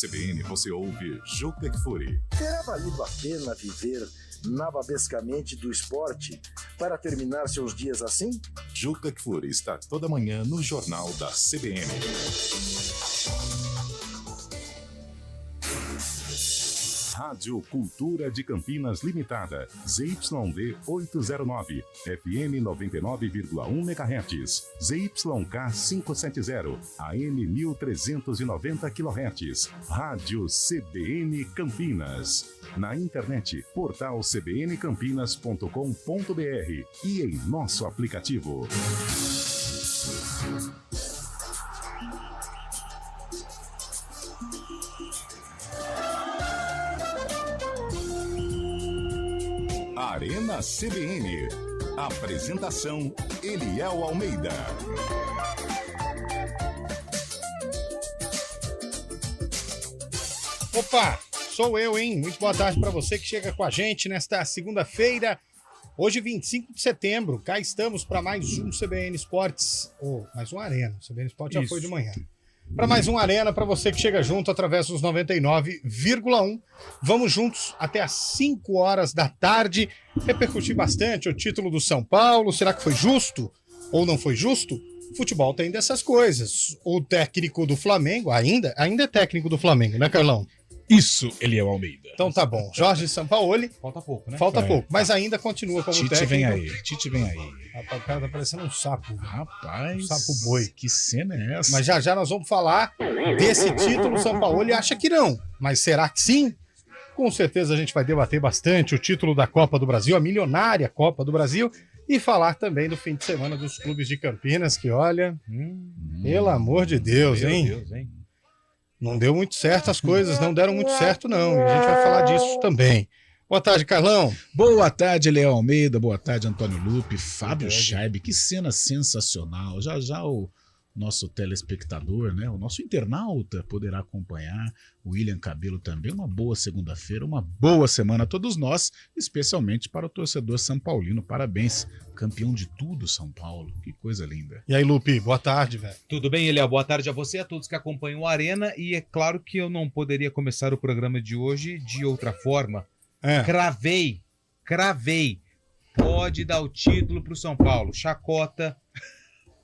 CBN você ouve Juca Kfouri. Terá valido a pena viver nababescamente do esporte para terminar seus dias assim? Juca Kfouri está toda manhã no Jornal da CBN. Rádio Cultura de Campinas Limitada, ZYD 809, FM 99,1 MHz, ZYK 570, AM 1390 kHz, Rádio CBN Campinas. Na internet, portal cbncampinas.com.br e em nosso aplicativo. Arena CBN. Apresentação: Eliel Almeida. Opa, sou eu, hein? Muito boa tarde para você que chega com a gente nesta segunda-feira, hoje 25 de setembro. Cá estamos para mais um CBN Esportes, ou mais um Arena. O CBN Esportes já foi de manhã. Para mais um Arena, para você que chega junto através dos 99,1. Vamos juntos até às 5 horas da tarde, repercutir bastante o título do São Paulo. Será que foi justo ou não foi justo? Futebol tem dessas coisas. O técnico do Flamengo, ainda é técnico do Flamengo, né, Carlão? Isso, Eliel Almeida. Então tá bom. Jorge Sampaoli. Falta pouco, né? Falta pouco, mas ainda continua como Tite técnico. Tite vem aí. Rapaz, o cara tá parecendo um sapo. Rapaz, Um sapo boi. Que cena é essa? Mas já nós vamos falar desse título. O Sampaoli acha que não, mas será que sim? Com certeza a gente vai debater bastante o título da Copa do Brasil, a milionária Copa do Brasil, e falar também do fim de semana dos clubes de Campinas, que olha, pelo amor de Deus, hein? Meu Deus, hein? Não deu muito certo as coisas, não deram muito certo não, e a gente vai falar disso também. Boa tarde, Carlão. Boa tarde, Eliel Almeida. Boa tarde, Antônio Lupe, Fábio Scheib. Que cena sensacional. Já o nosso telespectador, né, o nosso internauta poderá acompanhar. O William Cabelo também. Uma boa segunda-feira, uma boa semana a todos nós, especialmente para o torcedor São Paulino. Parabéns, campeão de tudo, São Paulo. Que coisa linda. E aí, Lupe, boa tarde, velho. Tudo bem, Eliel? Boa tarde a você e a todos que acompanham o Arena. E é claro que eu não poderia começar o programa de hoje de outra forma. Cravei. Pode dar o título pro São Paulo. Chacota,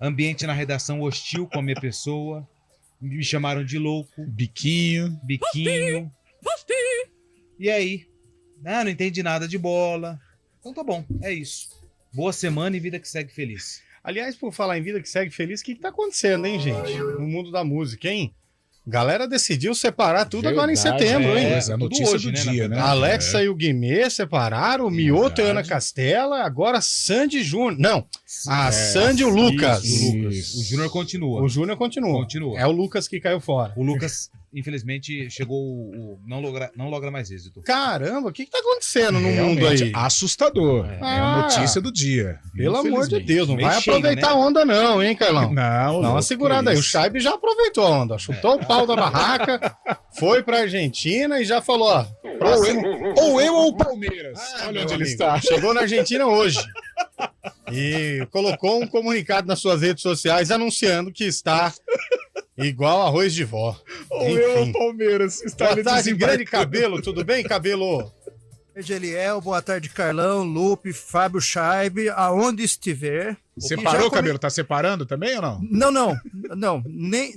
ambiente na redação hostil com a minha pessoa. Me chamaram de louco. Biquinho. E aí? Não entendi nada de bola. Então tá bom, é isso. Boa semana e vida que segue feliz. Aliás, por falar em vida que segue feliz, o que tá acontecendo, hein, gente? No mundo da música, hein? Galera decidiu separar tudo agora em setembro, hein? A notícia hoje, do né, dia, né? Alexa e o Guimê separaram, o Mioto e a Ana Castela, agora Sandy e Júnior. Não, a Sandy e o Lucas. O Júnior continua. O Júnior continua. É o Lucas que caiu fora. O Lucas, infelizmente, chegou. Não logra mais êxito. Caramba, o que tá acontecendo no Realmente mundo aí? assustador. É a notícia do dia. Pelo amor de Infelizmente. Deus, não Meio vai cheio, aproveitar né? a onda não, hein, Carlão? Não, Dá uma segurada aí. O isso. Scheib já aproveitou a onda, chutou o pau da barraca, foi pra Argentina e já falou, ó. Ou eu ou o Palmeiras. Olha Meu onde ele amigo, está. chegou na Argentina hoje. E colocou um comunicado nas suas redes sociais anunciando que está igual arroz de vó. Ou eu ou Enfim. o Palmeiras. Está Boa ali tarde, grande desembarcando. Cabelo. Tudo bem, Cabelo? Boa tarde, Eliel, boa tarde, Carlão, Lupe, Fábio Scheib, aonde estiver. Separou, Cabelo? Tá separando também ou não? Não,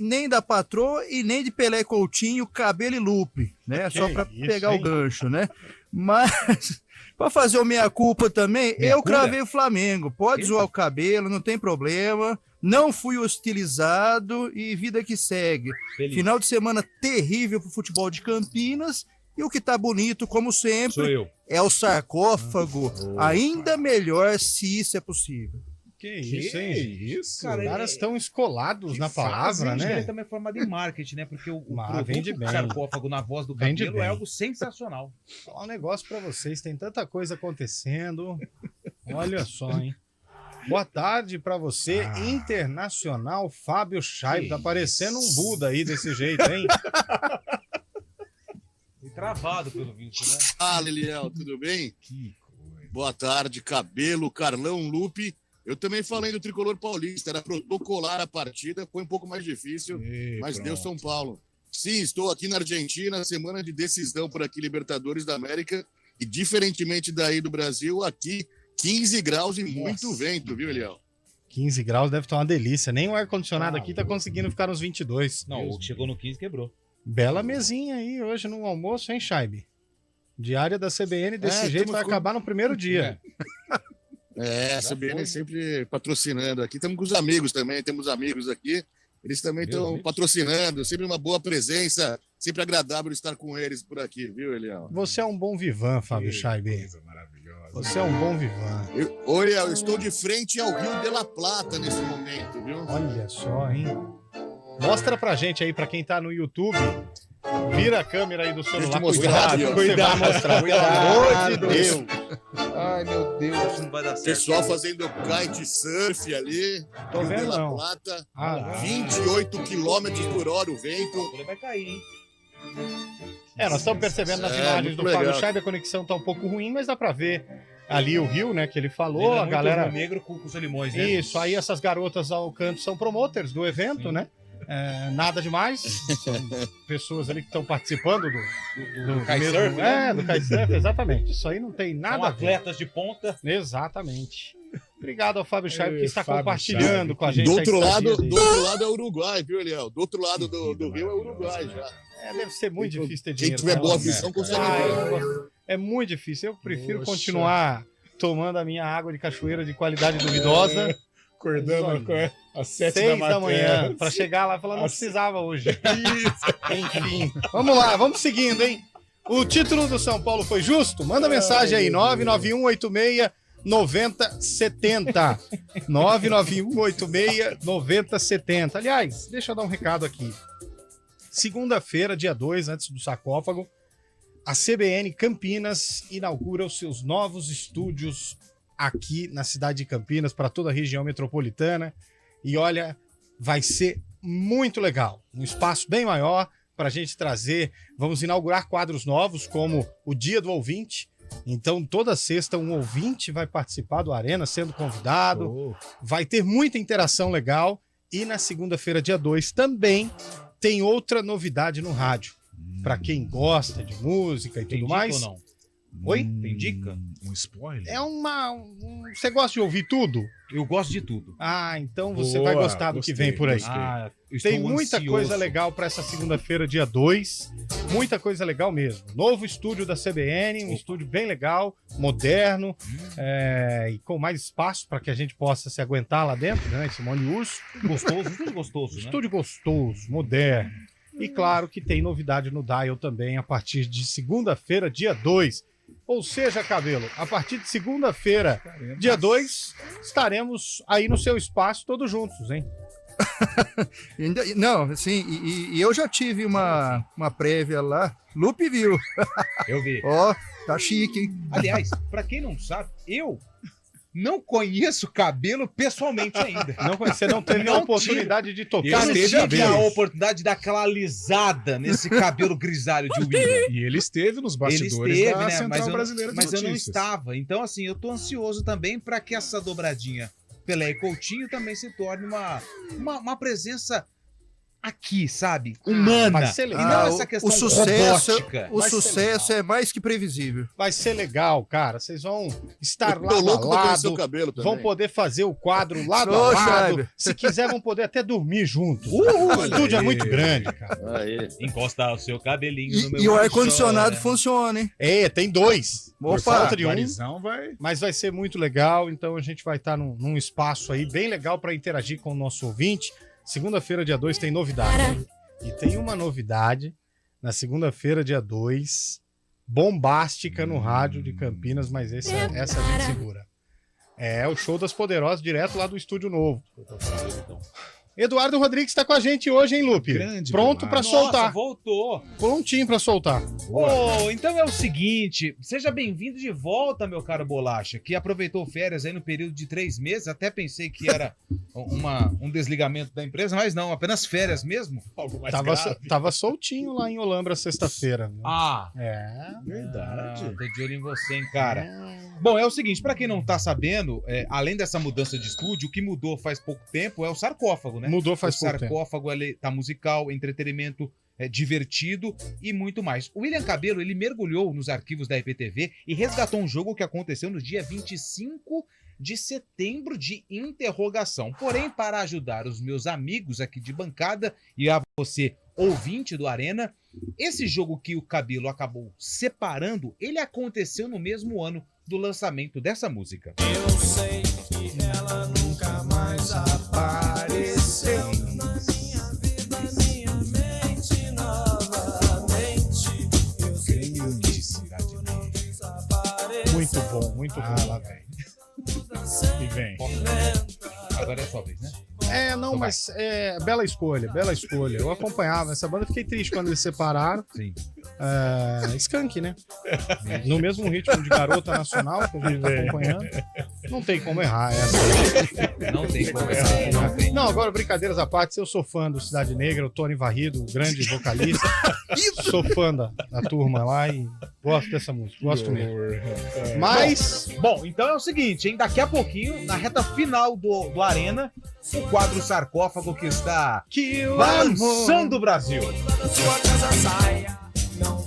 nem da patroa e nem de Pelé e Coutinho, Cabelo e Lupe, né? Só para isso, pegar hein? o gancho, né? Mas, para fazer o meia-culpa também, eu cravei o Flamengo. Pode zoar o Cabelo, não tem problema. Não fui hostilizado e vida que segue. Feliz. Final de semana terrível pro futebol de Campinas. E o que tá bonito, como sempre, Sou eu. é o sarcófago. Ainda melhor se isso é possível. Que isso, hein? Isso. Cara, Os caras estão escolados na palavra, Acho que ele né? também é formado em marketing, né? Porque o produto vende do bem. sarcófago na voz do Vende Cabelo é bem. algo sensacional. Vou falar um negócio pra vocês, tem tanta coisa acontecendo. Olha só, hein? Boa tarde pra você, internacional Fábio Scheib. Tá parecendo um Buda aí desse jeito, hein? Foi travado pelo visto, né? Fala, Eliel, tudo bem? Boa tarde, Cabelo, Carlão, Lupe. Eu também falei do Tricolor Paulista, era protocolar a partida, foi um pouco mais difícil, mas deu São Paulo. Sim, estou aqui na Argentina, semana de decisão por aqui, Libertadores da América. E diferentemente daí do Brasil, aqui 15 graus e muito vento, viu, Eliel? 15 graus deve estar uma delícia. Nem o ar-condicionado aqui tá conseguindo ficar nos 22. Não, o que chegou no 15 quebrou. Bela mesinha aí hoje no almoço, hein, Scheibe? Diária da CBN desse jeito vai acabar no primeiro dia. A CBN sempre patrocinando aqui. Estamos com os amigos também, temos amigos aqui. Eles também estão patrocinando, sempre uma boa presença, sempre agradável estar com eles por aqui, viu, Eliel? Você é um bom vivan, Fábio Scheibe. Coisa maravilhosa. Você é um bom vivan. Olha, eu estou de frente ao Rio de la Plata nesse momento, viu? Olha só, hein? Mostra pra gente aí, pra quem tá no YouTube. Vira a câmera aí do celular. Cuidado, mostrar. Pelo amor de Deus. Ai, meu Deus, isso não vai dar certo. Pessoal fazendo kitesurf ali. Tô Rio de vendo, la não. Plata. Ah, 28 km por hora o vento. Ele vai cair, hein? nós estamos percebendo nas imagens do muito Fábio legal. Scheibe, a conexão tá um pouco ruim, mas dá pra ver ali o rio, né, que ele falou, Ele é a muito galera... negro com os limões, né? Isso, aí essas garotas ao canto são promoters do evento, né? Nada demais, são pessoas ali que estão participando do kitesurf, mesmo, né? do kitesurf, exatamente. Isso aí não tem nada São a ver. atletas de ponta. Exatamente. Obrigado ao Fábio Scheibe que está Fábio compartilhando Scheibe. com a gente. Do a outro estadia dele. lado é Uruguai, viu, Eliel? Do outro lado do rio é Uruguai já. Deve ser muito difícil ter Quem dinheiro. tiver pra boa lá, visão né? consegue ver. É muito difícil. Eu prefiro Poxa. continuar tomando a minha água de cachoeira de qualidade duvidosa. Acordando às 7 6 da da manhã, manhã. pra chegar lá e falar, não precisava hoje. Enfim, vamos lá, vamos seguindo, hein? O título do São Paulo foi justo? Manda mensagem aí, 99186-9070. 99186-9070. Aliás, deixa eu dar um recado aqui. Segunda-feira, dia 2, antes do sarcófago, a CBN Campinas inaugura os seus novos estúdios aqui na cidade de Campinas, para toda a região metropolitana. E olha, vai ser muito legal. Um espaço bem maior para a gente trazer. Vamos inaugurar quadros novos, como o Dia do Ouvinte. Então, toda sexta, um ouvinte vai participar do Arena, sendo convidado. Vai ter muita interação legal. E na segunda-feira, dia 2, também tem outra novidade no rádio. Para quem gosta de música e Tem tudo dica mais. ou não? Oi? Tem dica? Um spoiler? É Você gosta de ouvir tudo? Eu gosto de tudo. Ah, então você Boa, vai gostar do que gostei, vem por aí. gostei. Eu estou Tem muita ansioso. coisa legal para essa segunda-feira, dia 2. Muita coisa legal mesmo. Novo estúdio da CBN, um estúdio bem legal, moderno, e com mais espaço para que a gente possa se aguentar lá dentro, né? Simone Urso. Gostoso, tudo gostoso, né? Estúdio gostoso, moderno. E claro que tem novidade no Dial também a partir de segunda-feira, dia 2. Ou seja, Cabelo, a partir de segunda-feira, dia 2, estaremos aí no seu espaço todos juntos, hein? Não, assim, e eu já tive uma prévia lá. Lupe viu. Eu vi. Ó, tá chique, hein? Aliás, pra quem não sabe, eu não conheço Cabelo pessoalmente ainda. Você não teve a Não oportunidade de tocar Eu nesse tive a cabelo. oportunidade de dar aquela alisada nesse cabelo grisalho de William. E ele esteve nos Ele bastidores esteve, da né? Central Mas, Brasileira de eu não Notícias. estava. Então, assim, eu tô ansioso também para que essa dobradinha Pelé e Coutinho também se torne uma presença aqui, sabe? Humana. vai ser E legal. não essa questão o sucesso, robótica. o Vai ser sucesso legal. é mais que previsível. Vai ser legal, cara. Vocês vão estar Eu lá tô a louco pra conhecer o lado, cabelo também. vão poder fazer o quadro lado Ô, a lado. Scheibe. Se quiser, vão poder até dormir juntos. O estúdio é muito grande, cara. Aí. Encostar o seu cabelinho no meu E o ar-condicionado chora. funciona, hein? Tem 2. Por Opa, falta de um. Guarizão vai... Mas vai ser muito legal, então a gente vai estar num espaço aí bem legal para interagir com o nosso ouvinte. Segunda-feira, dia 2, tem novidade. E tem uma novidade na segunda-feira, dia 2, bombástica no rádio de Campinas, mas essa a gente segura. É o Show das Poderosas, direto lá do estúdio novo. Eduardo Rodrigues está com a gente hoje, hein, Lupe? Grande Pronto para Nossa, soltar. Voltou. Prontinho para soltar. Então é o seguinte, seja bem-vindo de volta, meu caro Bolacha, que aproveitou férias aí no período de 3 meses, até pensei que era um desligamento da empresa, mas não, apenas férias mesmo. Algo mais Tava soltinho lá em Olambra sexta-feira. Viu? Ah, É. Verdade. tô de olho em você, hein, cara. Bom, é o seguinte, pra quem não tá sabendo, além dessa mudança de estúdio, o que mudou faz pouco tempo é o sarcófago, né? Mudou faz o pouco tempo. sarcófago ali tá musical, entretenimento divertido e muito mais. O William Cabelo, ele mergulhou nos arquivos da IPTV e resgatou um jogo que aconteceu no dia 25 de setembro de interrogação. Porém, para ajudar os meus amigos aqui de bancada e a você, ouvinte do Arena, esse jogo que o Cabelo acabou separando, ele aconteceu no mesmo ano do lançamento dessa música. Eu sei que ela nunca mais apareceu na minha vida, minha mente novamente. Eu sei que o que não desapareceu. Muito bom, muito bom. Lá vem. E vem. Agora é a sua vez, né? Não, Então mas bela escolha, bela escolha. Eu acompanhava essa banda, fiquei triste quando eles separaram. Sim. Skank, né? No mesmo ritmo de Garota Nacional que a gente tá acompanhando. Não tem como errar essa. Não tem como errar. Não, agora brincadeiras à parte, eu sou fã do Cidade Negra, o Tony Varrido, o grande vocalista. Sou fã da turma lá e gosto dessa música, gosto mesmo. Mas, Bom, então é o seguinte, hein? Daqui a pouquinho, na reta final do Arena, o quadro Sarcófago que está balançando o Brasil.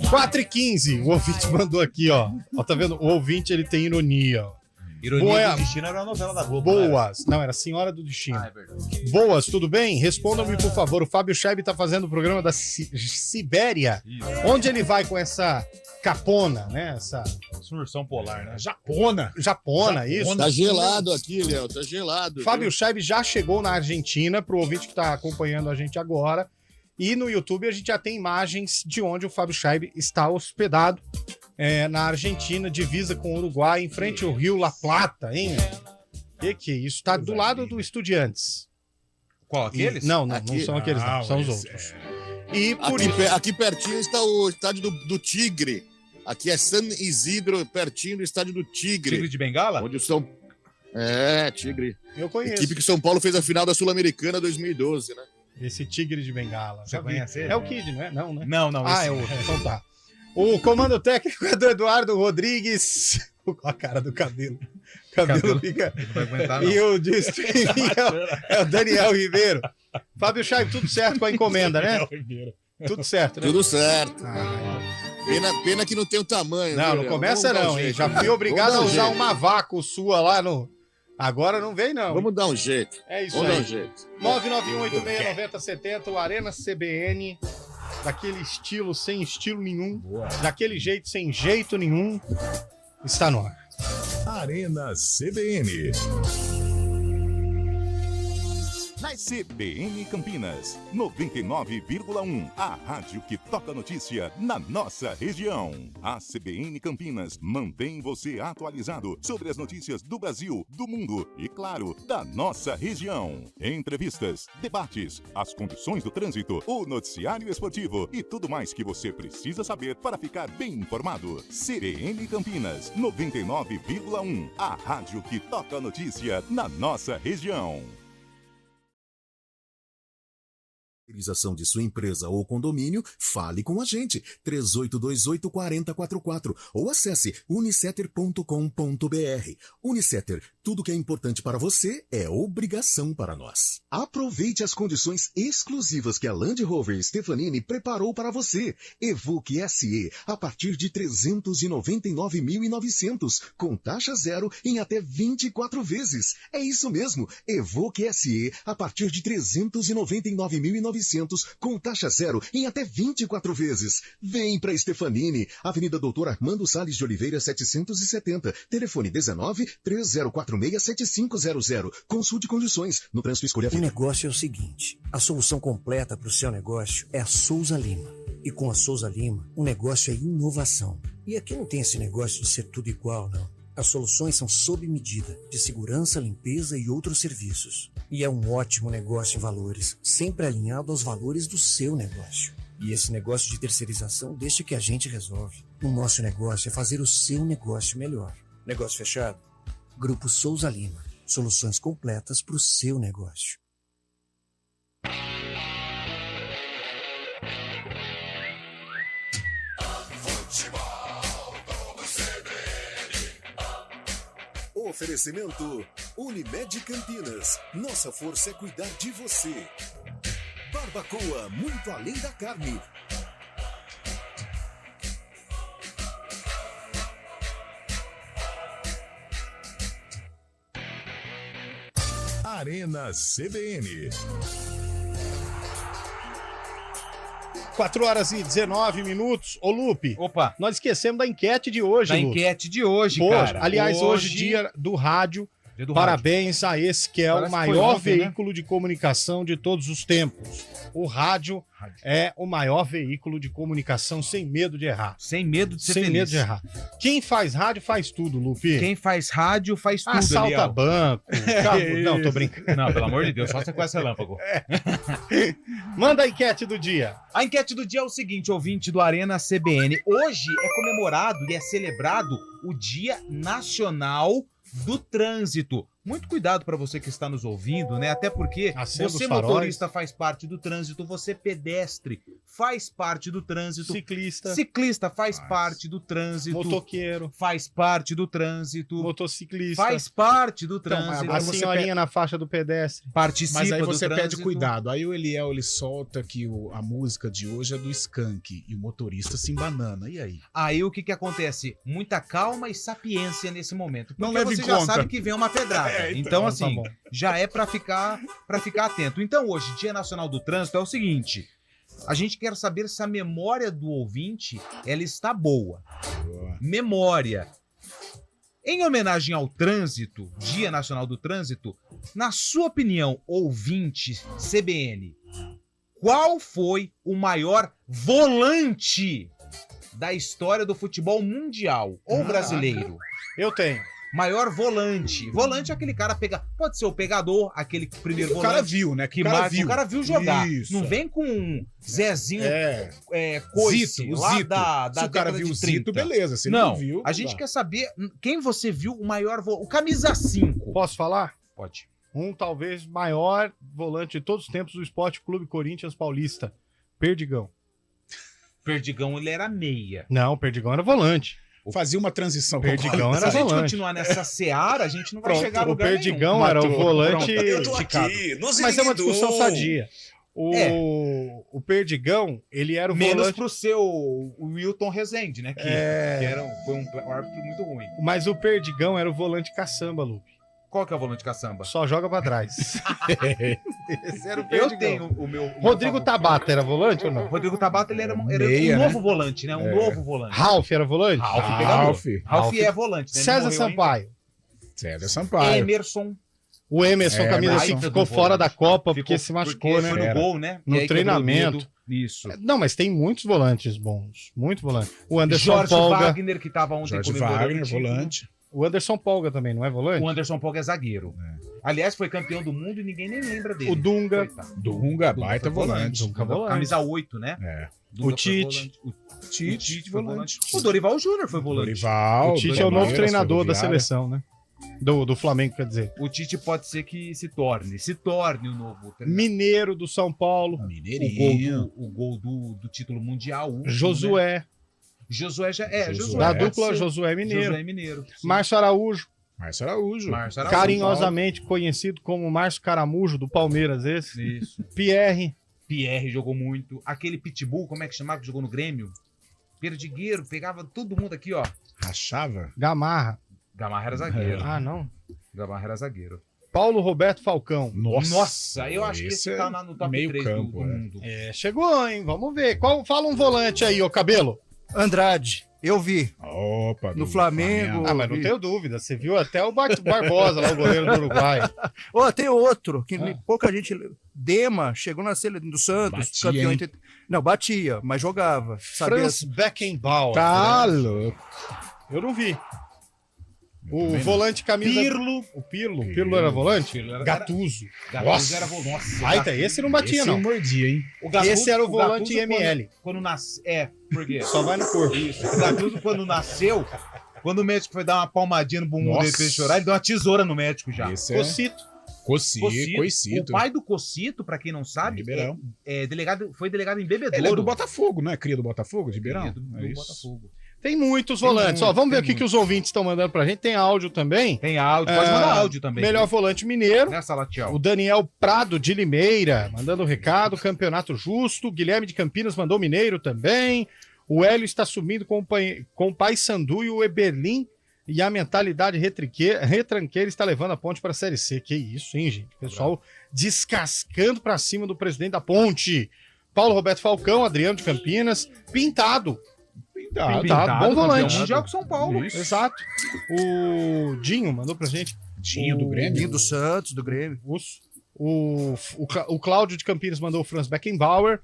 4h15, o ouvinte mandou aqui, ó. Tá vendo? O ouvinte, ele tem ironia, ó. Ironia do Destino era uma novela da Globo. Boas. Não, era Senhora do Destino. É verdade. Boas, tudo bem? Respondam-me, por favor. O Fábio Scheib tá fazendo o programa da Sibéria. Onde ele vai com essa capona, né? Essa Ursão polar, né? japona, isso. Tá gelado aqui, Léo, tá gelado. Fábio Scheib já chegou na Argentina, pro ouvinte que tá acompanhando a gente agora. E no YouTube a gente já tem imagens de onde o Fábio Scheib está hospedado na Argentina, divisa com o Uruguai, em frente ao Rio La Plata, hein? Que é isso? Tá do lado do Estudiantes. Qual, aqueles? Não Aqui? são aqueles, não, são os outros. E por isso. Aqui pertinho está o estádio do Tigre. Aqui é San Isidro, pertinho do estádio do Tigre. Tigre de Bengala? Onde o São... Tigre. Eu conheço. Equipe que São Paulo fez a final da Sul-Americana 2012, né? Esse Tigre de Bengala. Você conhece ele? É o Kid, não é? Não, né? Não. É o. Então tá. O comando técnico é do Eduardo Rodrigues. A cara do Cabelo. Cabelo fica. Não vai aguentar, não. E o de streaming é o Daniel Ribeiro. Fábio Scheib, tudo certo com a encomenda, né? Tudo certo, né? Tudo certo. Ah, Pena que não tem o tamanho. não, viu, não Léo? começa Vamos dar um não, hein? jeito. Já fui obrigado a Vamos dar um usar jeito. uma vácuo sua lá no. Agora não vem, não. Vamos dar um jeito. É isso Vamos dar um aí. jeito. 991869070, o Arena CBN, daquele estilo, sem estilo nenhum, daquele jeito, sem jeito nenhum, está no ar. Arena CBN. Na CBN Campinas, 99,1. A rádio que toca notícia na nossa região. A CBN Campinas mantém você atualizado sobre as notícias do Brasil, do mundo e, claro, da nossa região. Entrevistas, debates, as condições do trânsito, o noticiário esportivo e tudo mais que você precisa saber para ficar bem informado. CBN Campinas, 99,1. A rádio que toca notícia na nossa região. Realização de sua empresa ou condomínio, fale com a gente, 3828-4044 ou acesse uniceter.com.br. Uniceter, tudo que é importante para você é obrigação para nós. Aproveite as condições exclusivas que a Land Rover Stefanini preparou para você. Evoque SE a partir de 399.900, com taxa zero em até 24 vezes. É isso mesmo, Evoque SE a partir de 399.900, com taxa zero em até 24 vezes. Vem para Stefanini, Avenida Doutor Armando Salles de Oliveira 770, telefone 19-3046-7500. Consulte condições, no trânsito escolha a O vida. negócio é o seguinte, a solução completa para o seu negócio é a Souza Lima. E com a Souza Lima, o negócio é inovação. E aqui não tem esse negócio de ser tudo igual, não. As soluções são sob medida, de segurança, limpeza e outros serviços. E é um ótimo negócio em valores, sempre alinhado aos valores do seu negócio. E esse negócio de terceirização deixa que a gente resolve. O nosso negócio é fazer o seu negócio melhor. Negócio fechado? Grupo Souza Lima. Soluções completas para o seu negócio. Oferecimento Unimed Campinas. Nossa força é cuidar de você. Barbacoa, muito além da carne. Arena CBN. 4h19. Ô, Lupe. Opa. Nós esquecemos da enquete de hoje, Da Lupe. enquete de hoje, Hoje, cara. aliás, hoje dia do rádio. Dia do Parabéns a esse que é Parece o que foi maior ontem, né? veículo de comunicação de todos os tempos. O rádio é o maior veículo de comunicação sem medo de errar. Sem medo de ser Sem feliz. medo de errar. Quem faz rádio faz tudo, Lupe. Quem faz rádio faz tudo, Assalta Eliel. banco. Não, tô brincando. Não, pelo amor de Deus, só você conhece relâmpago. Manda a enquete do dia. A enquete do dia é o seguinte, ouvinte do Arena CBN. Hoje é comemorado e é celebrado o Dia Nacional do Trânsito. Muito cuidado para você que está nos ouvindo, né? Até porque Acenda você os faróis. motorista faz parte do trânsito, você pedestre faz parte do trânsito, ciclista faz parte do trânsito, motoqueiro faz parte do trânsito, motociclista faz parte do Então, trânsito. a senhorinha na faixa do pedestre participa Mas aí do você pede trânsito. cuidado. Aí o Eliel, ele solta que a música de hoje é do Skank e o motorista se embanana. E aí? Aí o que que acontece? Muita calma e sapiência nesse momento. Porque Não leve você em já conta. sabe que vem uma pedrada. Então, assim, tá bom. já é pra ficar atento. Então, hoje, Dia Nacional do Trânsito é o seguinte: a gente quer saber se a memória do ouvinte ela está boa. Memória. Em homenagem ao trânsito, Dia Nacional do Trânsito, na sua opinião, ouvinte CBN, qual foi o maior volante da história do futebol mundial ou brasileiro? Eu tenho. Maior volante. Volante é aquele cara pode ser o pegador, aquele primeiro O volante. cara viu, né? Que o cara viu jogar. Isso. Não vem com um Zezinho Zito, Coice, o lá Zito. da Se o cara década viu de o Zito, 30. beleza. Se Não, não viu, a gente quer saber quem você viu o maior volante. O camisa 5. Posso falar? Pode. Talvez maior volante de todos os tempos do Esporte Clube Corinthians Paulista, Perdigão. Perdigão, ele era meia. Não, o Perdigão era volante. Fazia uma transição. Perdigão Se era a gente volante. continuar nessa seara, a gente não vai Pronto, chegar a o lugar Perdigão nenhum. era o volante Eu tô esticado. aqui, nos Mas é uma discussão eliminou. sadia. O Perdigão, ele era o Menos volante... pro seu o Wilton Rezende, né? Que foi um árbitro muito ruim. Mas o Perdigão era o volante caçamba, Lupe. Qual que é o volante caçamba? Só joga pra trás. Esse era o Eu Perdigão. tenho o meu... Rodrigo Tabata era volante ou não? Rodrigo Tabata, ele era um Meia, novo volante, né? Um novo volante. Ralf era volante? Ralf é volante, né? Ele César morreu ainda. Sampaio. César Sampaio. Emerson. O Emerson, camisa Emerson. 5, ficou fora da Copa porque se machucou, Porque né? foi no gol, né? No E aí quebrou o treinamento. dedo. Isso. Não, mas tem muitos volantes bons. Muito volante. O Anderson Jorge Polga. Wagner, que tava ontem Jorge comemorando Wagner, o título. volante. O Anderson Polga também, não é volante? O Anderson Polga é zagueiro. Aliás, foi campeão do mundo e ninguém nem lembra dele. O Dunga. Coitado. Dunga, baita foi volante. Dunga volante. Camisa 8, né? É. Dunga O foi Tite. volante. O Tite, foi volante. O Dorival Júnior foi volante. Dorival. O Tite é o novo Palmeiras, treinador da Ferroviária. seleção, né? Do Flamengo, quer dizer. O Tite pode ser que se torne o novo treinador. Mineiro do São Paulo. Mineirinho. O gol do título mundial. último, né? Josué. Josué já é. Josué. Da É. dupla Josué Mineiro. Josué Mineiro. sim. Márcio Araújo. Márcio Araújo. Márcio Araújo. Carinhosamente conhecido como Márcio Caramujo, do Palmeiras, esse. Isso. Pierre. Pierre jogou muito. Aquele Pitbull, como é que chamava, que jogou no Grêmio? Perdigueiro, pegava todo mundo aqui, ó. Rachava. Gamarra. Gamarra era zagueiro. Ah, não. Gamarra era zagueiro. Paulo Roberto Falcão. Nossa, eu acho que esse esse tá no top meio 3 campo, do mundo. É, chegou, hein? Vamos ver. Fala um volante aí, ô Cabelo. Andrade, eu vi. Opa, No Flamengo. Ah, mas não vi. tenho dúvida. Você viu até o Barbosa, lá, o goleiro do Uruguai. Ó, tem outro, que pouca gente. Dema chegou na seleção do Santos, Batia, campeão. hein? Não, batia, mas jogava. Sabia? Franz Beckenbauer. Tá louco. Eu não vi. O volante camisa... Pirlo. O Pirlo. O Pirlo era volante? Pirlo era- Gatuso. Gattuso era volante. Nossa, Baita, esse não batia, Esse não. mordia, hein? o Gattuso- Esse era o volante Gattuso, ML. Quando nasce. Por quê? Só vai no corpo. Isso. O Gattuso, quando nasceu, quando o médico foi dar uma palmadinha no bumbum Nossa. dele pra ele chorar, ele deu uma tesoura no médico já. Esse é Cocito. Cocito. O pai do Cocito, pra quem não sabe, Ribeirão. foi delegado em Bebedouro. Ele é do Botafogo, não é? Cria do Botafogo, de Ribeirão? Cria do É isso. Botafogo. Tem muitos volantes. Ó, vamos ver o que os ouvintes estão mandando pra gente. Tem áudio também. Tem áudio, pode mandar áudio também. Melhor volante mineiro. Né, Salatiel? O Daniel Prado de Limeira, mandando um recado. Campeonato justo. Guilherme de Campinas mandou mineiro também. O Hélio está sumindo com o Paysandu e o Eberlin E a mentalidade retranqueira está levando a Ponte para a Série C. Que isso, hein, gente? O pessoal descascando para cima do presidente da Ponte. Paulo Roberto Falcão, Adriano de Campinas, Pintado, bom volante. Mundial com São Paulo. Isso. Exato. O Dinho mandou pra gente. Dinho do Grêmio. Dinho do Santos, do Grêmio. O Cláudio de Campinas mandou o Franz Beckenbauer.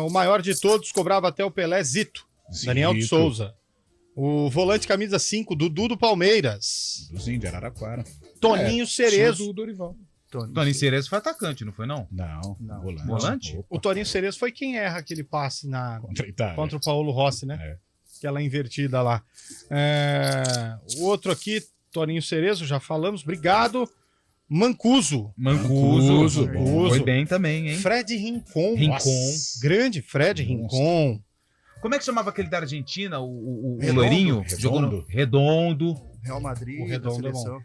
O maior de todos cobrava até o Pelé, Zito. Daniel de Souza. O volante camisa 5, Dudu do Palmeiras. Duduzinho de Araraquara. Toninho Cerezo. Do Dorival. Toninho Cerezo foi atacante, não foi não? Não. Volante? O Toninho Cerezo foi quem erra aquele passe contra o Paulo Rossi, né? É. Aquela invertida lá. O outro aqui, Toninho Cerezo, já falamos. Obrigado. Mancuso. Foi bem também, hein? Fred Rincon. Grande Fred Rincon. Como é que chamava aquele da Argentina, o Redondo. loirinho? Jogou no Redondo. Real Madrid, O Redondo é bom. seleção.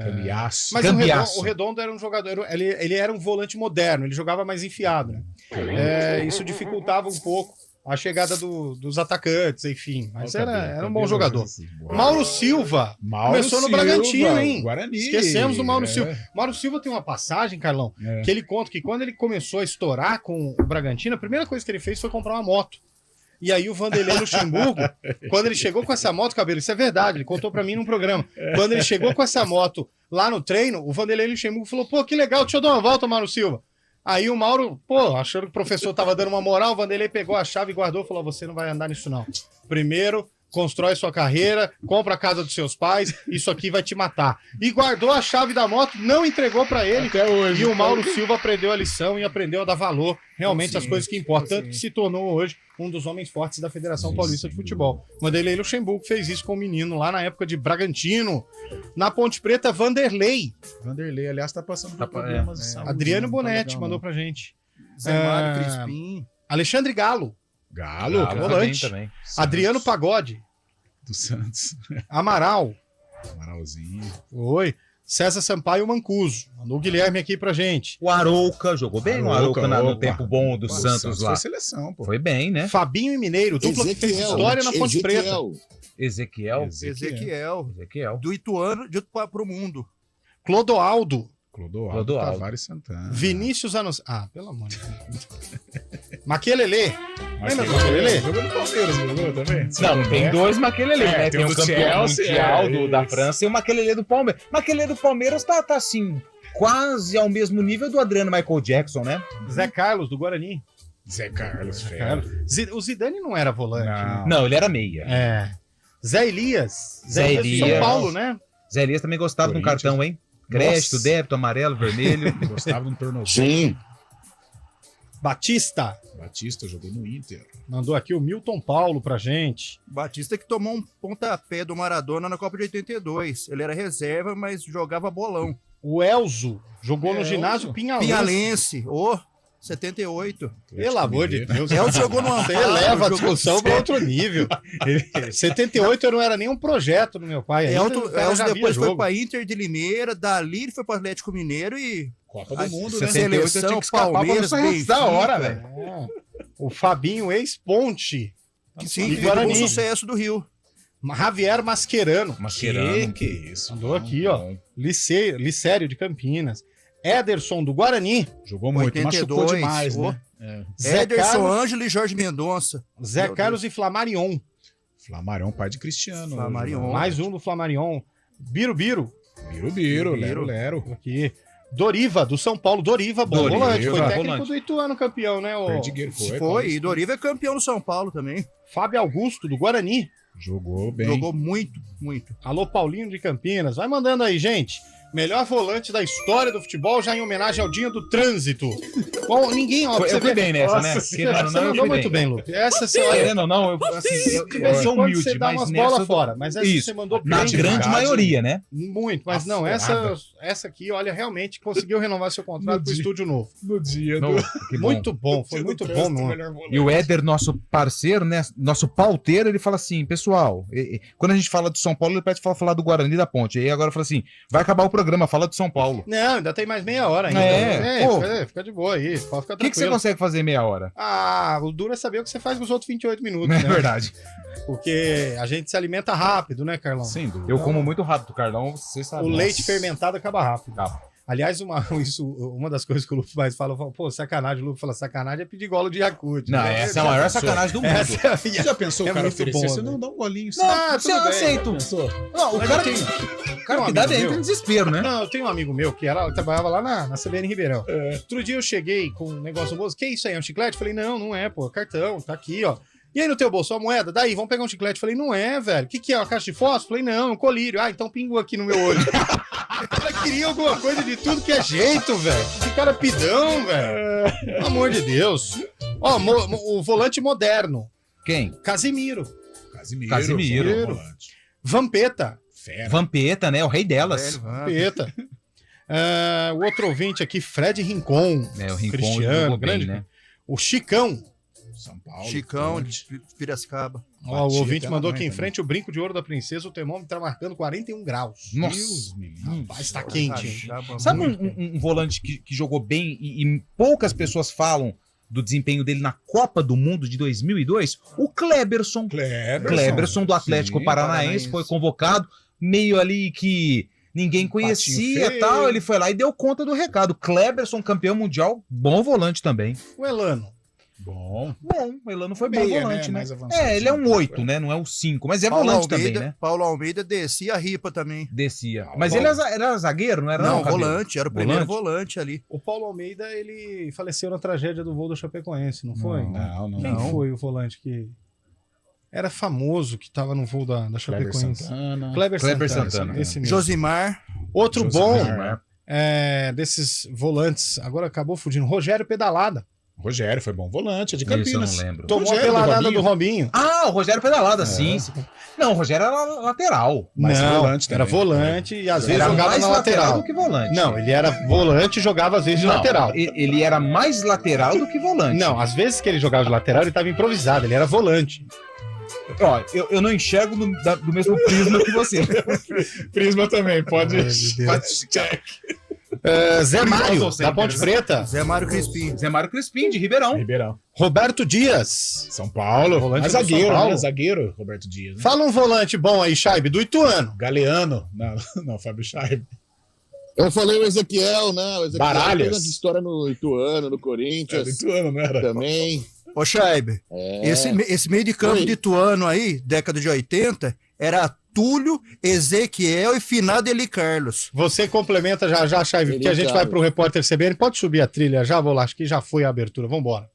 Cambiaço. Mas Cambiaço. o Redondo era um jogador, ele era um volante moderno, ele jogava mais enfiado, né? Isso dificultava um pouco a chegada dos atacantes, enfim. Mas era um bom jogador. Mauro Silva começou no Bragantino, hein? Guarani. Esquecemos do Mauro Silva. Mauro Silva tem uma passagem, Carlão, que ele conta que quando ele começou a estourar com o Bragantino, a primeira coisa que ele fez foi comprar uma moto. E aí o Vanderlei Luxemburgo, quando ele chegou com essa moto, Cabelo, isso é verdade, ele contou pra mim num programa. Quando ele chegou com essa moto lá no treino, o Vanderlei Luxemburgo falou, pô, que legal, deixa eu dar uma volta, Mauro Silva. Aí o Mauro, achando que o professor tava dando uma moral, o Vanderlei pegou a chave e guardou e falou, você não vai andar nisso não. Primeiro, constrói sua carreira, compra a casa dos seus pais, isso aqui vai te matar. E guardou a chave da moto, não entregou pra ele. Até hoje. E o Mauro Silva aprendeu a lição e aprendeu a dar valor realmente às coisas que importam. Tanto que se tornou hoje um dos homens fortes da Federação Paulista de Futebol. Vanderlei Luxemburgo fez isso com o menino lá na época de Bragantino. Na Ponte Preta, Vanderlei, aliás, tá passando por problemas de saúde. Adriano não Bonetti legal, mandou não. pra gente. Zé Mário Crispim. Alexandre Galo, Galo, volante. Também. Adriano Pagode, do Santos. Amaral, Amaralzinho. oi. César Sampaio Mancuso, mandou o Guilherme aqui pra gente. O Arouca jogou bem, o Arouca no tempo bom do Santos lá. Foi seleção, pô. Foi bem, né? Fabinho e Mineiro, dupla que fez história na Ponte Preta. Ezequiel. Do Ituano, de pro mundo. Clodoaldo, Clodoaldo. Tavares Santana. Vinícius Anos... pelo amor de Deus. Maquelele. Lembra do Maquelele? Jogou no Palmeiras, jogou também? Não, tem dois Maquelele, né? Tem o campeão mundial da França e o Maquelele do Palmeiras. Maquelele do Palmeiras tá assim, quase ao mesmo nível do Adriano Michael Jackson, né? Zé Carlos, do Guarani. Zé Carlos, fera. O Zidane não era volante. Né? Não, ele era meia. Zé Elias. Zé Elias. São Paulo, né? Zé Elias também gostava de um cartão, hein? Crédito, débito, amarelo, vermelho. Gostava de um tornozelo. Sim. Batista jogou no Inter. mandou aqui o Milton Paulo pra gente. Batista que tomou um pontapé do Maradona na Copa de 82. Ele era reserva, mas jogava bolão. O Elzo jogou no ginásio Pinhalense. Pinhalense, 78. Pelo amor de Deus. Elzo jogou no Amparo. Você leva a discussão para outro nível. 78 eu não era nem um projeto do meu pai. Elzo depois foi para Inter de Limeira, dali ele foi para Atlético Mineiro e Copa do Mundo, né? Seleção, Palmeiras, da hora, velho. O Fabinho, ex-Ponte. Sim, que foi um sucesso do Rio. Javier Mascherano. Que isso. Andou aqui, ó. Licério de Campinas. Ederson do Guarani. Jogou muito, 82, machucou demais, né? Ederson, Ângelo e Jorge Mendonça. Zé Carlos e Flamarion. Flamarion, pai de Cristiano. Flamarion. Mais um do Flamarion. Birubiru. Lero. Aqui. Doriva, do São Paulo. Doriva, bom volante. Foi técnico do Ituano campeão, né? Foi, e Doriva é campeão do São Paulo também. Fábio Augusto, do Guarani. Jogou bem. Jogou muito, muito. Alô, Paulinho de Campinas. Vai mandando aí, gente. Melhor volante da história do futebol, já em homenagem ao Dia do Trânsito. Bom, ninguém... Ó, eu fui bem nessa, né? Você mandou muito bem, Lupe. Essa você olha... Não, eu sou humilde, você dá mas umas nessa... bolas fora. Mas essa Isso, você mandou bem. na grande maioria, né? Muito, mas não, essa aqui, olha, realmente conseguiu renovar seu contrato pro estúdio novo. No dia Muito bom, foi muito bom, mano. E o Éder, nosso parceiro, né? Nosso pauteiro, ele fala assim, pessoal, quando a gente fala do São Paulo, ele pede pra falar do Guarani da Ponte. Aí agora fala assim, vai acabar o programa. programa, fala do São Paulo. Não, ainda tem mais meia hora ainda. Pô. Fica de boa aí, pode ficar O que você tranquilo. consegue fazer em meia hora? Ah, o duro é saber o que você faz com os outros 28 minutos, É né? verdade. Porque a gente se alimenta rápido, né, Carlão? Sem dúvida. Eu como muito rápido, Carlão, você sabe. O leite fermentado acaba rápido. Tá. Aliás, uma das coisas que o Lupe mais fala, pô, sacanagem, o Lupe fala, sacanagem é pedir golo de Yakult. Não, né? essa é a maior sacanagem do mundo. Essa é a Você minha- já pensou É o cara muito oferecer? bom, Você velho. não dá um golinho. Não, Se eu tudo bem. aceito. Pensou? Não, o Mas cara, eu tenho- o cara um que dá amigo dentro meu. em desespero, né? Não, eu tenho um amigo meu que trabalhava lá na CBN Ribeirão. Outro dia eu cheguei com um negócio no bolso. Que isso aí, é um chiclete? Falei, não é, pô, cartão, tá aqui, ó. E aí no teu bolso, a moeda? Daí, vamos pegar um chiclete. Falei, não é, velho. O que é? Uma caixa de fósforo? Falei, não, um colírio. Ah, então pingou aqui no meu olho. O cara queria alguma coisa de tudo que é jeito, velho. Esse cara é pidão, velho. Pelo amor de Deus. Ó, o volante moderno. Quem? Casimiro. Casimiro. volante. Vampeta. Fera. Vampeta, né? O rei delas. Vampeta. O outro ouvinte aqui, Fred Rincon. É, o Rincon Cristiano, jogou bem, grande, né? O Chicão. São Paulo. Chicão volante. de Piracicaba. Ó, o Batia ouvinte até mandou na aqui em mãe frente o brinco de ouro da princesa, o termômetro tá marcando 41 graus. Nossa. Deus me livre. Rapaz, tá quente, hein? Sabe um volante que jogou bem e poucas pessoas falam do desempenho dele na Copa do Mundo de 2002? O Kleberson. Kleberson do Atlético Sim, Paranaense foi convocado, meio ali que ninguém conhecia Patinho e tal. feio. Ele foi lá e deu conta do recado. Kleberson, campeão mundial, bom volante também. O Elano. Bom. Bom, o Elano foi bom Meia, volante, né? Mais avançado. Ele é um 8, né? Não é um 5, mas é volante também, né? Paulo Almeida descia a ripa também. Descia. Mas Paulo. ele era zagueiro, não era? Não, Cabelo? volante, era o primeiro volante ali. O Paulo Almeida, ele faleceu na tragédia do voo do Chapecoense, não foi? Não. Quem foi o volante que era famoso, que tava no voo da Kleber Chapecoense? Santana. Kleber Santana. Santana. Esse mesmo. Josimar. Outro Josimar. bom desses volantes, agora acabou fugindo, Rogério Pedalada. Rogério foi bom volante, é de Isso eu Campinas. não lembro. Tomou a Rogério do peladada Robinho. do Robinho. Ah, o Rogério Pedalada, sim. Não, o Rogério era lateral. Mas não, volante era também. volante e às vezes Era jogava mais na lateral lateral. do que volante. Não, ele era volante e jogava às vezes de Não, lateral. Ele era mais lateral do que volante. Não, às vezes que ele jogava de lateral, ele estava improvisado, ele era volante. Ó, eu não enxergo do mesmo prisma que você. Prisma também, pode. Ai, meu Deus. pode check. Zé Mário, Center, da Ponte né? Preta. Zé Mário Crispim. Zé Mário Crispim, de Ribeirão. Ribeirão. Roberto Dias. São Paulo. Volante Mas do zagueiro, São Paulo. né? Zagueiro, Roberto Dias. Né? Fala um volante bom aí, Chaibe, do Ituano. Galeano. Não, Fábio Chaib. Eu falei o Ezequiel, né? O Ezequiel Baralhas. fez uma história no Ituano, no É, Corinthians do Ituano, não era? também. Ô, Scheibe, esse meio de campo Oi. de Ituano aí, década de 80, era Túlio, Ezequiel e finado Eli Carlos. Você complementa já, Chaibe, porque a gente vai pro repórter CBN. Pode subir a trilha já, vou lá, acho que já foi a abertura. Vambora.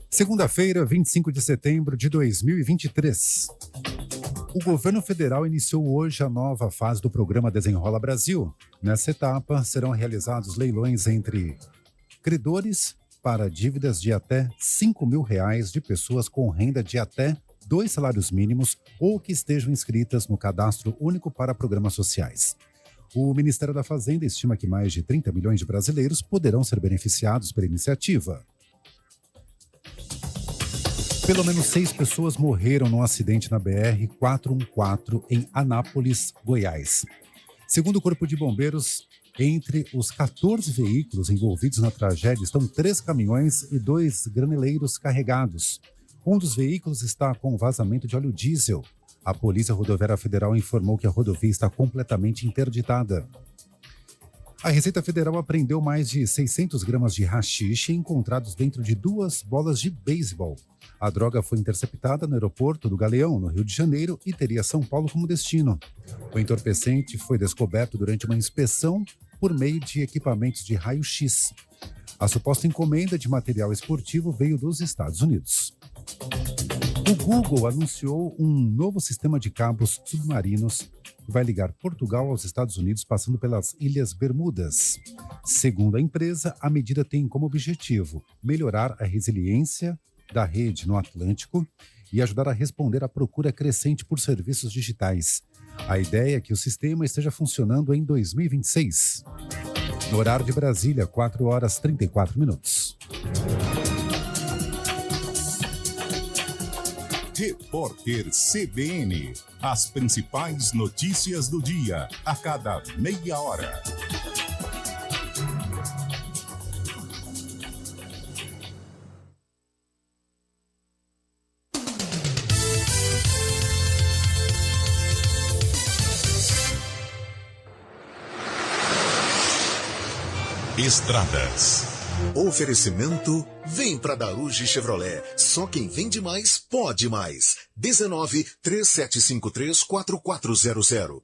Segunda-feira, 25 de setembro de 2023. O governo federal iniciou hoje a nova fase do programa Desenrola Brasil. Nessa etapa, serão realizados leilões entre credores para dívidas de até R$5.000 de pessoas com renda de até 2 salários mínimos ou que estejam inscritas no Cadastro Único para Programas Sociais. O Ministério da Fazenda estima que mais de 30 milhões de brasileiros poderão ser beneficiados pela iniciativa. Pelo menos 6 pessoas morreram num acidente na BR-414 em Anápolis, Goiás. Segundo o Corpo de Bombeiros, entre os 14 veículos envolvidos na tragédia estão 3 caminhões e 2 graneleiros carregados. Um dos veículos está com vazamento de óleo diesel. A Polícia Rodoviária Federal informou que a rodovia está completamente interditada. A Receita Federal apreendeu mais de 600 gramas de haxixe encontrados dentro de 2 bolas de beisebol. A droga foi interceptada no aeroporto do Galeão, no Rio de Janeiro, e teria São Paulo como destino. O entorpecente foi descoberto durante uma inspeção por meio de equipamentos de raio-x. A suposta encomenda de material esportivo veio dos Estados Unidos. O Google anunciou um novo sistema de cabos submarinos que vai ligar Portugal aos Estados Unidos, passando pelas Ilhas Bermudas. Segundo a empresa, a medida tem como objetivo melhorar a resiliência da rede no Atlântico e ajudar a responder à procura crescente por serviços digitais. A ideia é que o sistema esteja funcionando em 2026. No horário de Brasília, 4h34. Repórter CBN. As principais notícias do dia, a cada meia hora. Estradas. Oferecimento, vem pra Daruge Chevrolet. Só quem vende mais, pode mais. 19-3753-4400.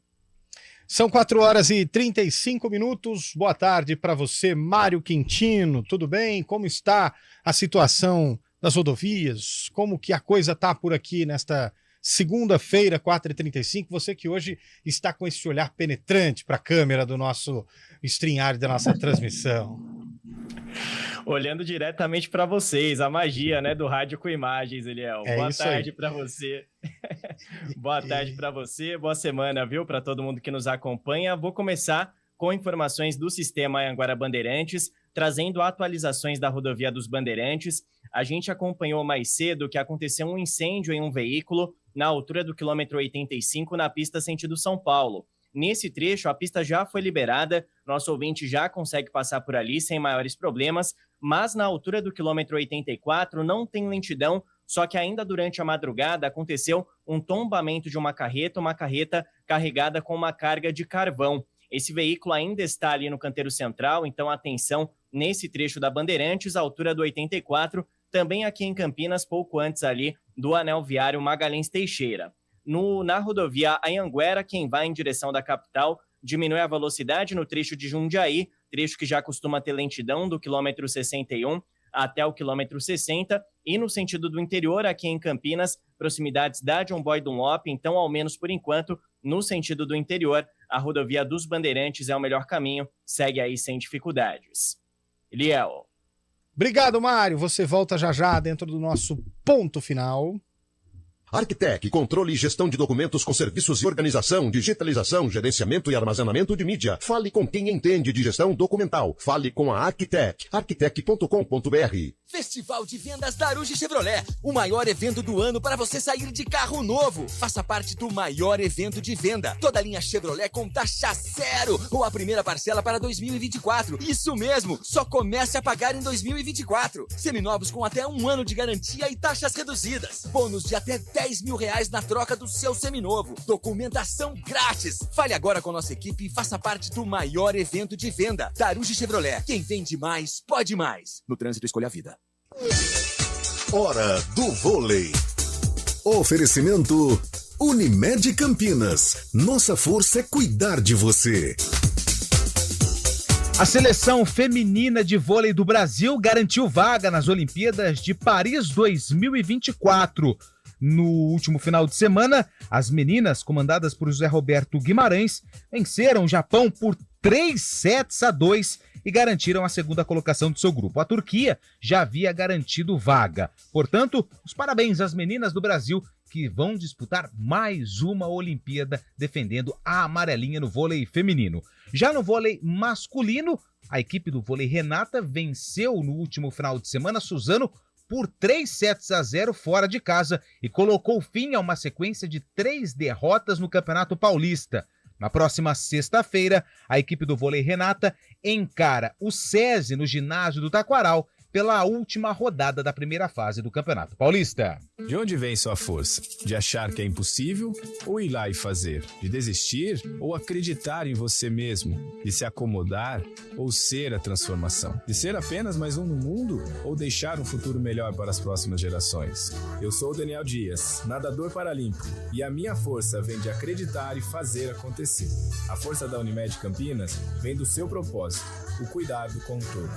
São 4h35. Boa tarde para você, Mário Quintino. Tudo bem? Como está a situação das rodovias? Como que a coisa tá por aqui nesta segunda-feira, 4h35? Você que hoje está com esse olhar penetrante para a câmera do nosso StreamYard, da nossa transmissão. Olhando diretamente para vocês, a magia, né, do rádio com imagens, Eliel. Boa tarde para você. Boa tarde para você, boa semana, viu, para todo mundo que nos acompanha. Vou começar com informações do Sistema Anhanguera Bandeirantes, trazendo atualizações da rodovia dos Bandeirantes. A gente acompanhou mais cedo que aconteceu um incêndio em um veículo na altura do quilômetro 85, na pista sentido São Paulo. Nesse trecho, a pista já foi liberada, nosso ouvinte já consegue passar por ali sem maiores problemas, mas na altura do quilômetro 84 não tem lentidão, só que ainda durante a madrugada aconteceu um tombamento de uma carreta carregada com uma carga de carvão. Esse veículo ainda está ali no canteiro central, então atenção nesse trecho da Bandeirantes, altura do 84, também aqui em Campinas, pouco antes ali do anel viário Magalhães Teixeira. Na rodovia Anhanguera, quem vai em direção da capital diminui a velocidade no trecho de Jundiaí, trecho que já costuma ter lentidão do quilômetro 61 até o quilômetro 60, e no sentido do interior, aqui em Campinas, proximidades da John Boy Dunlop, então, ao menos por enquanto, no sentido do interior, a rodovia dos Bandeirantes é o melhor caminho, segue aí sem dificuldades. Eliel. Obrigado, Mário. Você volta já dentro do nosso ponto final. Arquitec, controle e gestão de documentos com serviços de organização, digitalização, gerenciamento e armazenamento de mídia. Fale com quem entende de gestão documental. Fale com a Arquitec, arquitec.com.br. Festival de Vendas Daruge Chevrolet, o maior evento do ano para você sair de carro novo. Faça parte do maior evento de venda. Toda a linha Chevrolet com taxa zero ou a primeira parcela para 2024. Isso mesmo, só comece a pagar em 2024. Seminovos com até 1 ano de garantia e taxas reduzidas. Bônus de até R$10 mil na troca do seu seminovo. Documentação grátis. Fale agora com nossa equipe e faça parte do maior evento de venda. Daruge Chevrolet, quem vende mais, pode mais. No trânsito, escolha a vida. Hora do vôlei. Oferecimento Unimed Campinas. Nossa força é cuidar de você. A seleção feminina de vôlei do Brasil garantiu vaga nas Olimpíadas de Paris 2024. No último final de semana, as meninas, comandadas por José Roberto Guimarães, venceram o Japão por 3-2 e garantiram a segunda colocação do seu grupo. A Turquia já havia garantido vaga. Portanto, os parabéns às meninas do Brasil que vão disputar mais uma Olimpíada defendendo a amarelinha no vôlei feminino. Já no vôlei masculino, a equipe do vôlei Renata venceu no último final de semana Suzano por 3-0 fora de casa e colocou fim a uma sequência de 3 derrotas no Campeonato Paulista. Na próxima sexta-feira, a equipe do vôlei Renata encara o SESI no ginásio do Taquaral pela última rodada da primeira fase do Campeonato Paulista. De onde vem sua força? De achar que é impossível ou ir lá e fazer? De desistir ou acreditar em você mesmo? De se acomodar ou ser a transformação? De ser apenas mais um no mundo ou deixar um futuro melhor para as próximas gerações? Eu sou o Daniel Dias, nadador paralímpico, e a minha força vem de acreditar e fazer acontecer. A força da Unimed Campinas vem do seu propósito, o cuidado com o todo.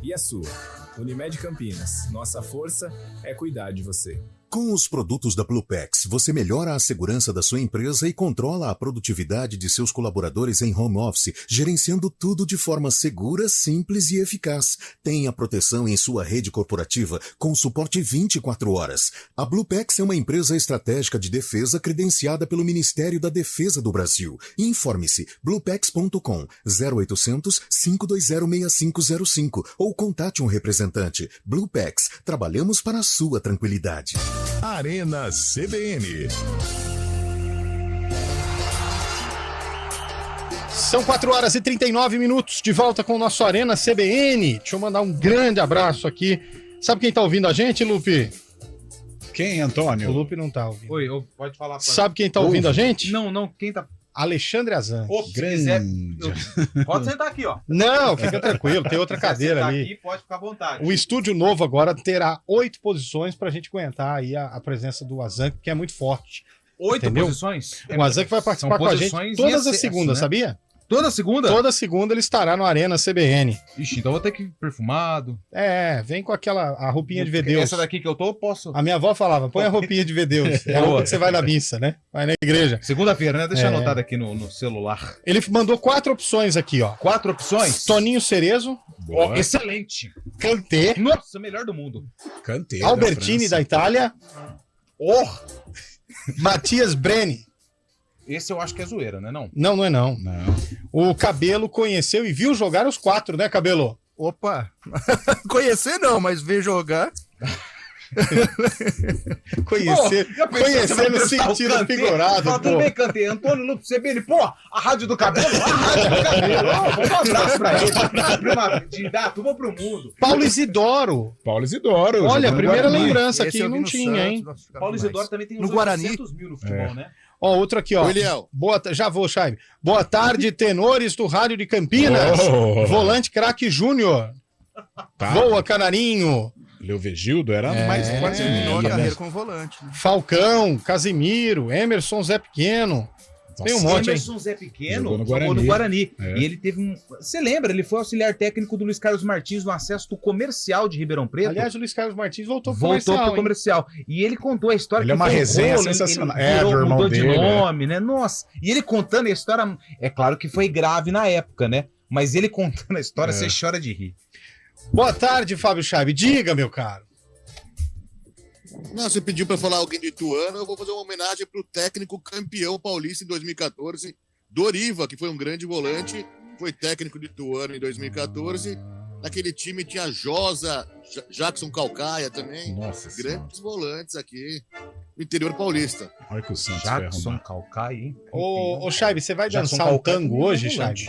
E a sua? Unimed Campinas, nossa força é cuidar de você. Com os produtos da Bluepex, você melhora a segurança da sua empresa e controla a produtividade de seus colaboradores em home office, gerenciando tudo de forma segura, simples e eficaz. Tenha proteção em sua rede corporativa com suporte 24 horas. A Bluepex é uma empresa estratégica de defesa credenciada pelo Ministério da Defesa do Brasil. Informe-se bluepex.com 0800 520 6505 ou contate um representante. Bluepex, trabalhamos para a sua tranquilidade. Arena CBN. São 4h39, de volta com o nosso Arena CBN. Deixa eu mandar um grande abraço aqui. Sabe quem tá ouvindo a gente, Lupe? Quem, Antônio? O Lupe não tá ouvindo. Oi, pode falar. Sabe quem tá ouvindo a gente? Não, quem tá... Alexandre Azan. Se quiser, pode sentar aqui, ó. Não, fica tranquilo, tem outra cadeira ali. Aqui, pode ficar à vontade. O estúdio novo agora terá 8 posições pra gente aguentar aí a presença do Azan, que é muito forte. 8 posições? O Azan que vai participar com a gente todas as segundas, né? Sabia? Toda segunda? Toda segunda ele estará no Arena CBN. Ixi, então vou ter que ir perfumado. Vem com a roupinha de Vedeus. Essa daqui que eu tô, eu posso... A minha avó falava, põe a roupinha de Vedeus. É a roupa que você vai na missa, né? Vai na igreja. Segunda-feira, né? Deixa anotado aqui no celular. Ele mandou 4 opções aqui, ó. 4 opções? Toninho Cerezo. Excelente. Kanté. Nossa, melhor do mundo. Kanté. Albertini da Itália. Matias Brenni. Esse eu acho que é zoeira, né? Não? Não é não. O Cabelo conheceu e viu jogar os 4, né, Cabelo? Opa! Conhecer não, mas ver jogar... Conhecer no sentido figurado. Tudo bem, Kanté. Antônio Lupe CBN, a rádio do Cabelo. Vamos um abraço pra ele. Prima de Dato, vamos pro mundo. Paulo Isidoro. Olha, a primeira lembrança aqui não tinha, hein? Paulo Isidoro também tem uns no Guarani. 800 mil no futebol, né? Ó, outro aqui, ó. Já vou, Chaime. Boa tarde, tenores do Rádio de Campinas. Volante craque Júnior. Boa, Canarinho. Leovegildo era mais quase terminou a carreira com volante. Né? Falcão, Casimiro, Emerson, Zé Pequeno. Tem um monte, Emerson Zé Pequeno jogou no Guarani. E ele teve um... Você lembra? Ele foi auxiliar técnico do Luiz Carlos Martins no acesso do comercial de Ribeirão Preto. Aliás, o Luiz Carlos Martins voltou pro comercial. E ele contou a história. Ele é uma resenha sensacional. Ele mudou de nome, né? Nossa. E ele contando a história... É claro que foi grave na época, né? Mas ele contando a história, você chora de rir. Boa tarde, Fábio Chaib. Diga, meu caro. Não, você pediu para falar alguém de Ituano, eu vou fazer uma homenagem para o técnico campeão paulista em 2014, Doriva, que foi um grande volante, foi técnico de Ituano em 2014. Naquele time tinha Josa, Jackson Calcaia também. Nossa, grandes volantes aqui no interior paulista. Olha que o Santos Jackson Calcaia, hein? Ô, Chaib, você vai dançar um tango hoje, Chaib?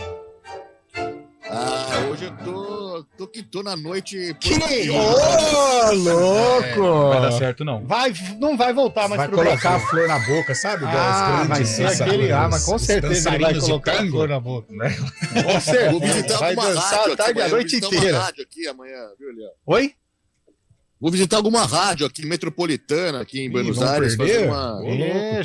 Hoje eu tô na noite. Louco! Vai dar certo, não. Não vai voltar mais vai pro colocar Brasil. a flor na boca, sabe? Vai ser aquele. Mas com certeza ele vai colocar a flor na boca. Com certeza. Vou visitar vai alguma dançar rádio a tarde e a noite inteira. Uma rádio aqui amanhã, viu, Léo? Oi? Vou visitar alguma rádio aqui, metropolitana, aqui em Buenos Aires. Fazer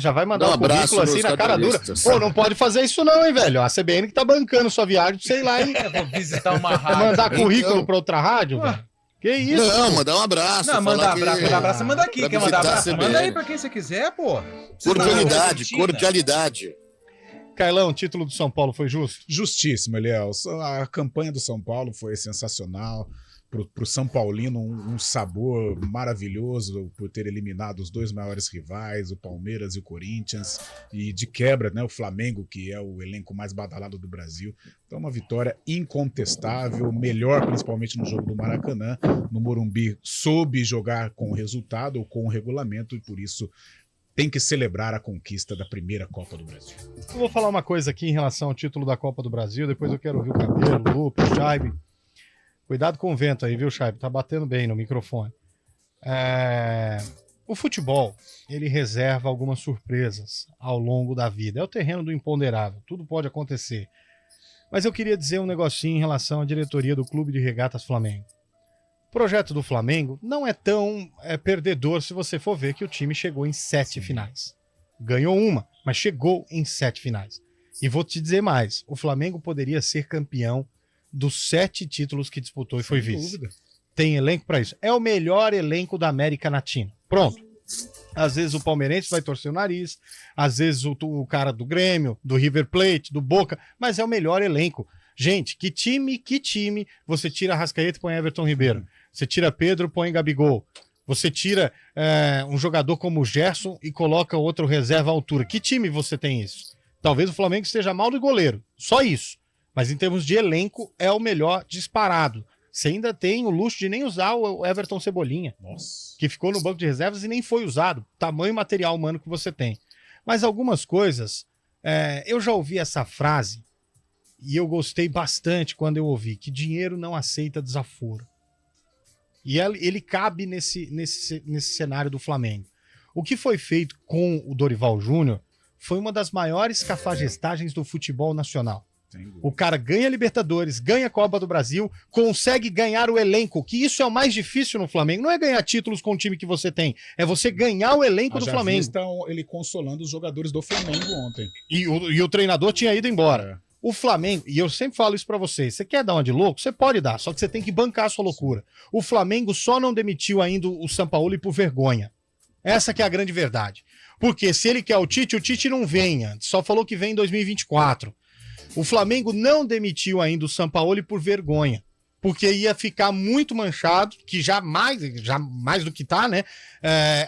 já vai mandar um currículo assim na cara dura. Pô, não pode fazer isso não, hein, velho? A CBN que tá bancando sua viagem, sei lá, hein? Vou visitar uma rádio. Mandar currículo pra outra rádio, velho? Que isso? Não, mandar um abraço. Não, mandar abraço, manda aqui. Quer mandar abraço? Manda aí pra quem você quiser, pô. Cordialidade. Carlão, o título do São Paulo foi justo? Justíssimo, Eliel. A campanha do São Paulo foi sensacional. Pro São Paulino, um sabor maravilhoso por ter eliminado os 2 maiores rivais, o Palmeiras e o Corinthians, e de quebra, né, o Flamengo, que é o elenco mais badalado do Brasil. Então, uma vitória incontestável, melhor principalmente no jogo do Maracanã. No Morumbi soube jogar com o resultado ou com o regulamento, e por isso tem que celebrar a conquista da primeira Copa do Brasil. Eu vou falar uma coisa aqui em relação ao título da Copa do Brasil, depois eu quero ouvir o Cabelo, o Lupe, o Chaib. Cuidado com o vento aí, viu, Chaib? Tá batendo bem no microfone. O futebol, ele reserva algumas surpresas ao longo da vida. É o terreno do imponderável, tudo pode acontecer. Mas eu queria dizer um negocinho em relação à diretoria do Clube de Regatas Flamengo. O projeto do Flamengo não é tão perdedor se você for ver que o time chegou em 7 finais. Ganhou uma, mas chegou em 7 finais. E vou te dizer mais, o Flamengo poderia ser campeão dos 7 títulos que disputou e foi vice. Tem elenco para isso. É o melhor elenco da América Latina. Pronto. Às vezes o palmeirense vai torcer o nariz, às vezes o cara do Grêmio, do River Plate, do Boca, mas é o melhor elenco. Gente, que time você tira Arrascaeta e põe Everton Ribeiro? Você tira Pedro, põe Gabigol. Você tira um jogador como o Gerson e coloca outro reserva à altura. Que time você tem isso? Talvez o Flamengo esteja mal do goleiro, só isso. Mas em termos de elenco, é o melhor disparado. Você ainda tem o luxo de nem usar o Everton Cebolinha, que ficou no banco de reservas e nem foi usado. Tamanho material humano que você tem. Mas algumas coisas, eu já ouvi essa frase e eu gostei bastante quando eu ouvi, que dinheiro não aceita desaforo. E ele cabe nesse cenário do Flamengo. O que foi feito com o Dorival Júnior foi uma das maiores cafagestagens do futebol nacional. O cara ganha Libertadores, ganha Copa do Brasil, consegue ganhar o elenco, que isso é o mais difícil no Flamengo. Não é ganhar títulos com o time que você tem, é você ganhar o elenco do Flamengo. Estão ele consolando os jogadores do Flamengo ontem. E o treinador tinha ido embora. O Flamengo, e eu sempre falo isso pra vocês, você quer dar uma de louco? Você pode dar, só que você tem que bancar a sua loucura. O Flamengo só não demitiu ainda o Sampaoli por vergonha. Essa que é a grande verdade. Porque se ele quer o Tite não vem antes, só falou que vem em 2024. O Flamengo não demitiu ainda o Sampaoli por vergonha, porque ia ficar muito manchado, que já mais do que tá, né?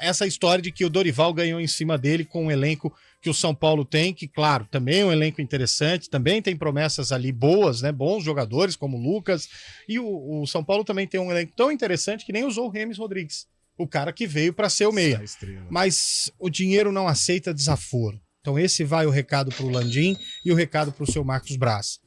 Essa história de que o Dorival ganhou em cima dele com o elenco que o São Paulo tem, que, claro, também é um elenco interessante, também tem promessas ali boas, né? Bons jogadores, como o Lucas, e o São Paulo também tem um elenco tão interessante que nem usou o Remes Rodrigues, o cara que veio para ser o meia. Mas o dinheiro não aceita desaforo. Então esse vai o recado para o Landim e o recado para o seu Marcos Braz.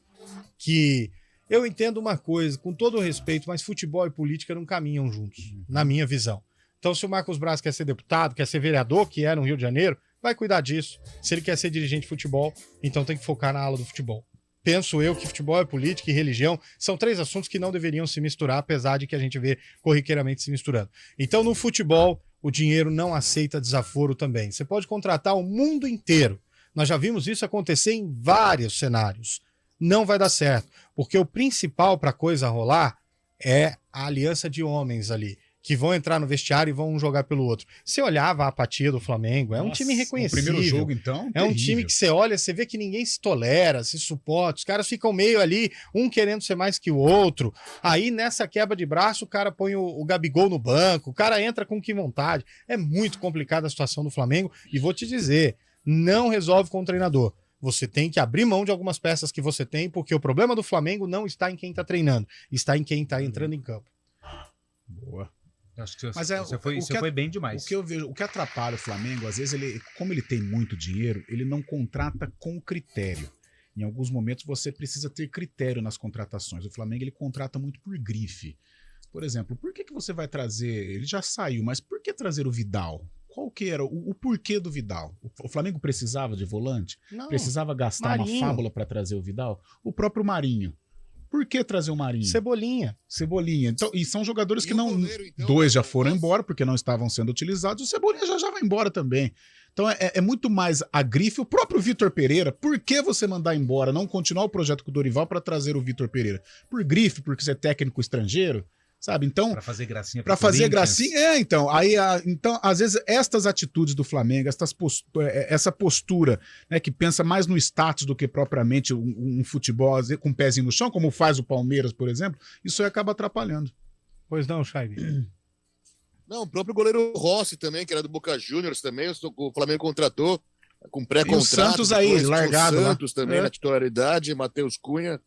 Que eu entendo uma coisa, com todo o respeito, mas futebol e política não caminham juntos, na minha visão. Então se o Marcos Braz quer ser deputado, quer ser vereador, que é no Rio de Janeiro, vai cuidar disso. Se ele quer ser dirigente de futebol, então tem que focar na ala do futebol. Penso eu que futebol e política e religião são 3 assuntos que não deveriam se misturar, apesar de que a gente vê corriqueiramente se misturando. Então no futebol, o dinheiro não aceita desaforo também. Você pode contratar o mundo inteiro. Nós já vimos isso acontecer em vários cenários. Não vai dar certo, porque o principal para a coisa rolar é a aliança de homens ali, que vão entrar no vestiário e vão um jogar pelo outro. Você olhava a apatia do Flamengo, é um time reconhecível. O primeiro jogo, então, é um time que você olha, você vê que ninguém se tolera, se suporta, os caras ficam meio ali, um querendo ser mais que o outro. Aí, nessa quebra de braço, o cara põe o Gabigol no banco, o cara entra com que vontade. É muito complicada a situação do Flamengo, e vou te dizer, não resolve com o treinador. Você tem que abrir mão de algumas peças que você tem, porque o problema do Flamengo não está em quem está treinando, está em quem está entrando em campo. Boa. Acho que Mas você foi bem demais. O que eu vejo, o que atrapalha o Flamengo, às vezes, como ele tem muito dinheiro, ele não contrata com critério. Em alguns momentos você precisa ter critério nas contratações. O Flamengo ele contrata muito por grife. Por exemplo, por que você vai trazer... Ele já saiu, mas por que trazer o Vidal? Qual que era o porquê do Vidal? O Flamengo precisava de volante? Não. Precisava gastar uma fábula para trazer o Vidal? O próprio Marinho. Por que trazer o Marinho? Cebolinha. Então, e são jogadores que não... Dois já foram embora porque não estavam sendo utilizados. O Cebolinha já vai embora também. Então é muito mais a grife. O próprio Vitor Pereira, por que você mandar embora, não continuar o projeto com o Dorival para trazer o Vitor Pereira? Por grife, porque você é técnico estrangeiro? Sabe? Então, para fazer gracinha. Para fazer gracinha, então. Então, às vezes, estas atitudes do Flamengo, essa postura, né, que pensa mais no status do que propriamente um futebol com um pezinho no chão, como faz o Palmeiras, por exemplo, isso aí acaba atrapalhando. Pois não, Chaibe? Não, o próprio goleiro Rossi também, que era do Boca Juniors também, o Flamengo contratou com pré-contrato. E o Santos aí, largado. O Santos lá. Também na titularidade, Matheus Cunha.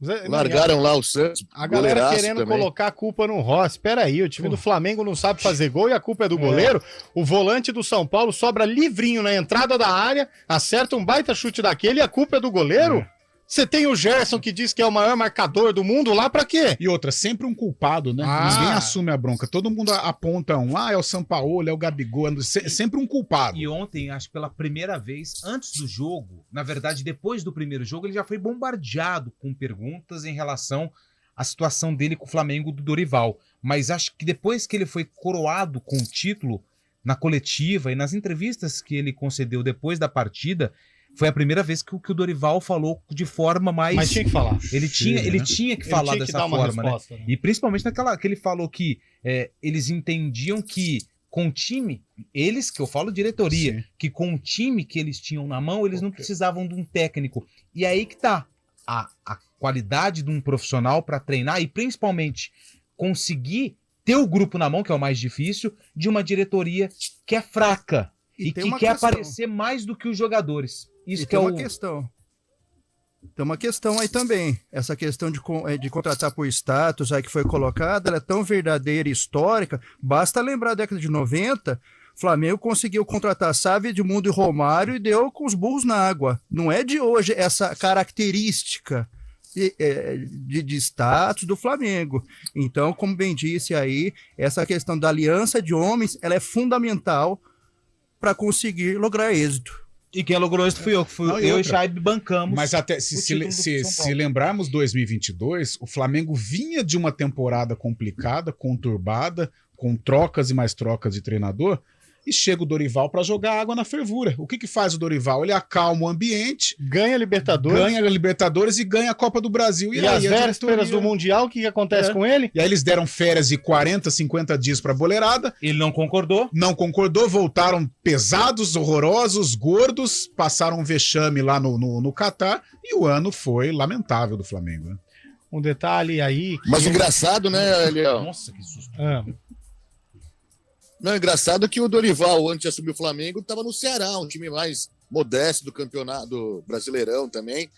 Zé, largaram lá o Santos. A galera querendo colocar a culpa no Rossi. Espera aí, o time do Flamengo não sabe fazer gol e a culpa é do goleiro. O volante do São Paulo sobra livrinho na entrada da área, acerta um baita chute daquele e a culpa é do goleiro? Você tem o Gerson que diz que é o maior marcador do mundo lá pra quê? E outra, sempre um culpado, né? Ninguém assume a bronca. Todo mundo aponta é o Sampaoli, é o Gabigol, sempre um culpado. E ontem, acho que pela primeira vez, antes do jogo, na verdade, depois do primeiro jogo, ele já foi bombardeado com perguntas em relação à situação dele com o Flamengo do Dorival. Mas acho que depois que ele foi coroado com o título, na coletiva e nas entrevistas que ele concedeu depois da partida, foi a primeira vez que o Dorival falou de forma mais... Mas tinha que falar. Ele tinha que falar dessa forma, né? E principalmente naquela que ele falou que eles entendiam que com o time, eles, que eu falo diretoria, que com o time que eles tinham na mão, eles não precisavam de um técnico. E aí que tá a qualidade de um profissional para treinar e principalmente conseguir ter o grupo na mão, que é o mais difícil, de uma diretoria que é fraca e que quer aparecer mais do que os jogadores. Isso que é uma questão. Tem uma questão aí também. Essa questão de contratar por status aí que foi colocada, ela é tão verdadeira e histórica. Basta lembrar da década de 90, Flamengo conseguiu contratar Sávio, Edmundo e Romário e deu com os burros na água. Não é de hoje essa característica de status do Flamengo. Então, como bem disse aí, essa questão da aliança de homens, ela é fundamental para conseguir lograr êxito. E quem logrou isso fui eu, eu e o Chaib bancamos. Mas até se lembrarmos 2022, o Flamengo vinha de uma temporada complicada, conturbada, com trocas e mais trocas de treinador, e chega o Dorival para jogar água na fervura. O que faz o Dorival? Ele acalma o ambiente, ganha a Libertadores e ganha a Copa do Brasil. E as vésperas do Mundial, o que acontece com ele? E aí eles deram férias de 40, 50 dias pra boleirada. Ele não concordou. Não concordou, voltaram pesados, horrorosos, gordos, passaram um vexame lá no Catar, e o ano foi lamentável do Flamengo. Né? Um detalhe aí... Mas engraçado, né, Eliel? Nossa, que susto. Não, engraçado que o Dorival, antes de assumir o Flamengo, estava no Ceará, um time mais modesto do campeonato Brasileirão também.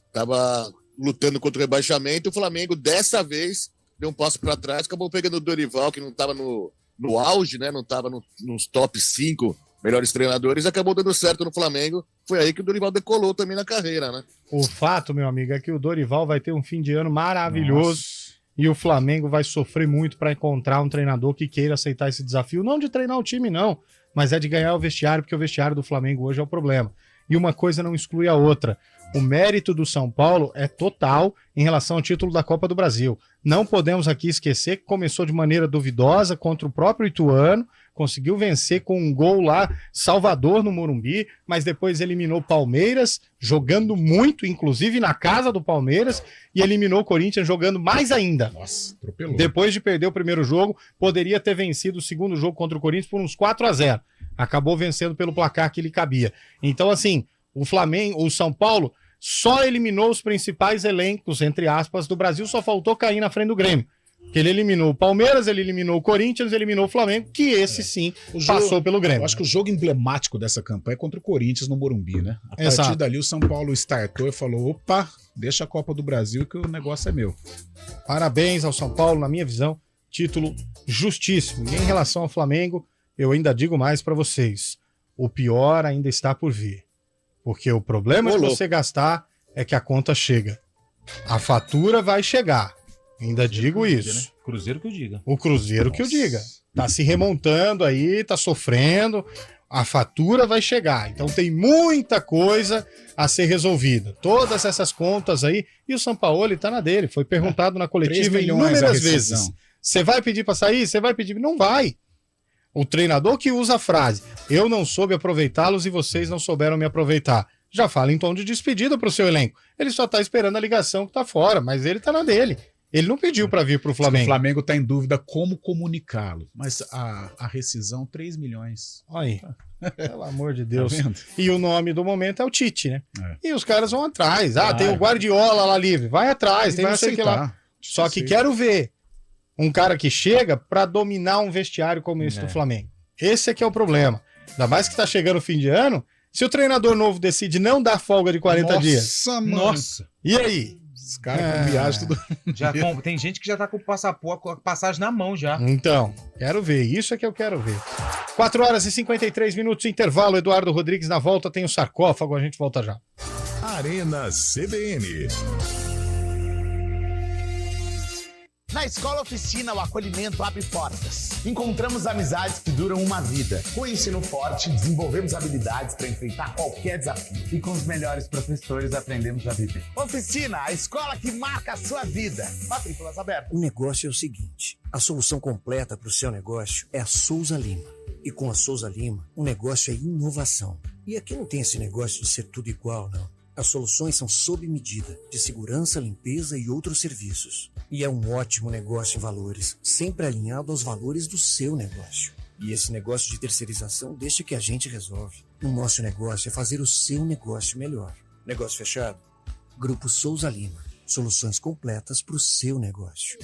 Estava lutando contra o rebaixamento. O Flamengo, dessa vez, deu um passo para trás, acabou pegando o Dorival, que não estava no auge, né? Não estava nos top 5 melhores treinadores, acabou dando certo no Flamengo. Foi aí que o Dorival decolou também na carreira, né? O fato, meu amigo, é que o Dorival vai ter um fim de ano maravilhoso. Nossa. E o Flamengo vai sofrer muito para encontrar um treinador que queira aceitar esse desafio. Não de treinar o time, não. Mas é de ganhar o vestiário, porque o vestiário do Flamengo hoje é o problema. E uma coisa não exclui a outra. O mérito do São Paulo é total em relação ao título da Copa do Brasil. Não podemos aqui esquecer que começou de maneira duvidosa contra o próprio Ituano, conseguiu vencer com um gol lá, Salvador no Morumbi, mas depois eliminou Palmeiras, jogando muito, inclusive na casa do Palmeiras, e eliminou o Corinthians jogando mais ainda. Nossa, atropelou. Depois de perder o primeiro jogo, poderia ter vencido o segundo jogo contra o Corinthians por uns 4-0. Acabou vencendo pelo placar que lhe cabia. Então, assim, o São Paulo só eliminou os principais elencos, entre aspas, do Brasil, só faltou cair na frente do Grêmio. Que ele eliminou o Palmeiras, ele eliminou o Corinthians, eliminou o Flamengo, que esse sim passou pelo Grêmio. Eu acho que o jogo emblemático dessa campanha é contra o Corinthians no Morumbi, né? A partir dali o São Paulo startou e falou, opa, deixa a Copa do Brasil que o negócio é meu. Parabéns ao São Paulo, na minha visão, título justíssimo. E em relação ao Flamengo, eu ainda digo mais pra vocês, o pior ainda está por vir. Porque o problema de você gastar é que a conta chega. A fatura vai chegar. Ainda digo isso. Né? Cruzeiro que o diga. O Cruzeiro que o diga. Tá se remontando aí, tá sofrendo. A fatura vai chegar. Então tem muita coisa a ser resolvida. Todas essas contas aí. E o Sampaoli tá na dele. Foi perguntado na coletiva inúmeras vezes. Você vai pedir pra sair? Você vai pedir? Não vai. O treinador que usa a frase, eu não soube aproveitá-los e vocês não souberam me aproveitar. Já fala em tom de despedida pro seu elenco. Ele só tá esperando a ligação que tá fora, mas ele tá na dele. Ele não pediu para vir pro Flamengo. O Flamengo tá em dúvida como comunicá-lo. Mas a rescisão, 3 milhões. Aí. Pelo amor de Deus. Tá vendo? E o nome do momento é o Tite, né? E os caras vão atrás. Tem o Guardiola lá livre. Vai atrás, tem não sei o que lá. Só que quero ver um cara que chega para dominar um vestiário como esse do Flamengo. Esse é que é o problema. Ainda mais que tá chegando o fim de ano. Se o treinador novo decide não dar folga de 40 dias. Nossa! E aí? Os caras com viagem tudo. Tem gente que já tá com o passaporte, com a passagem na mão já. Então, quero ver. Isso é que eu quero ver. 4h53, intervalo. Eduardo Rodrigues na volta, tem o sarcófago. A gente volta já. Arena CBN. Na Escola Oficina, o acolhimento abre portas. Encontramos amizades que duram uma vida. Com o ensino forte, desenvolvemos habilidades para enfrentar qualquer desafio. E com os melhores professores, aprendemos a viver. Oficina, a escola que marca a sua vida. Matrículas abertas. O negócio é o seguinte, a solução completa para o seu negócio é a Souza Lima. E com a Souza Lima, o negócio é inovação. E aqui não tem esse negócio de ser tudo igual, não. As soluções são sob medida, de segurança, limpeza e outros serviços. E é um ótimo negócio em valores, sempre alinhado aos valores do seu negócio. E esse negócio de terceirização deixa que a gente resolve. O nosso negócio é fazer o seu negócio melhor. Negócio fechado? Grupo Souza Lima. Soluções completas para o seu negócio.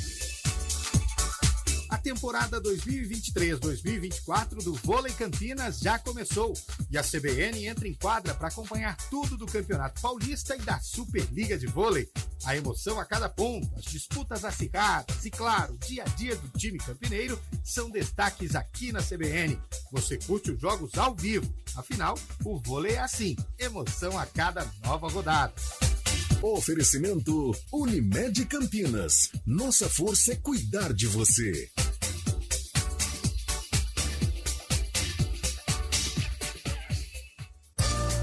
A temporada 2023-2024 do Vôlei Campinas já começou e a CBN entra em quadra para acompanhar tudo do Campeonato Paulista e da Superliga de Vôlei. A emoção a cada ponto, as disputas acirradas e, claro, o dia a dia do time campineiro são destaques aqui na CBN. Você curte os jogos ao vivo, afinal, o vôlei é assim, emoção a cada nova rodada. Oferecimento Unimed Campinas. Nossa força é cuidar de você.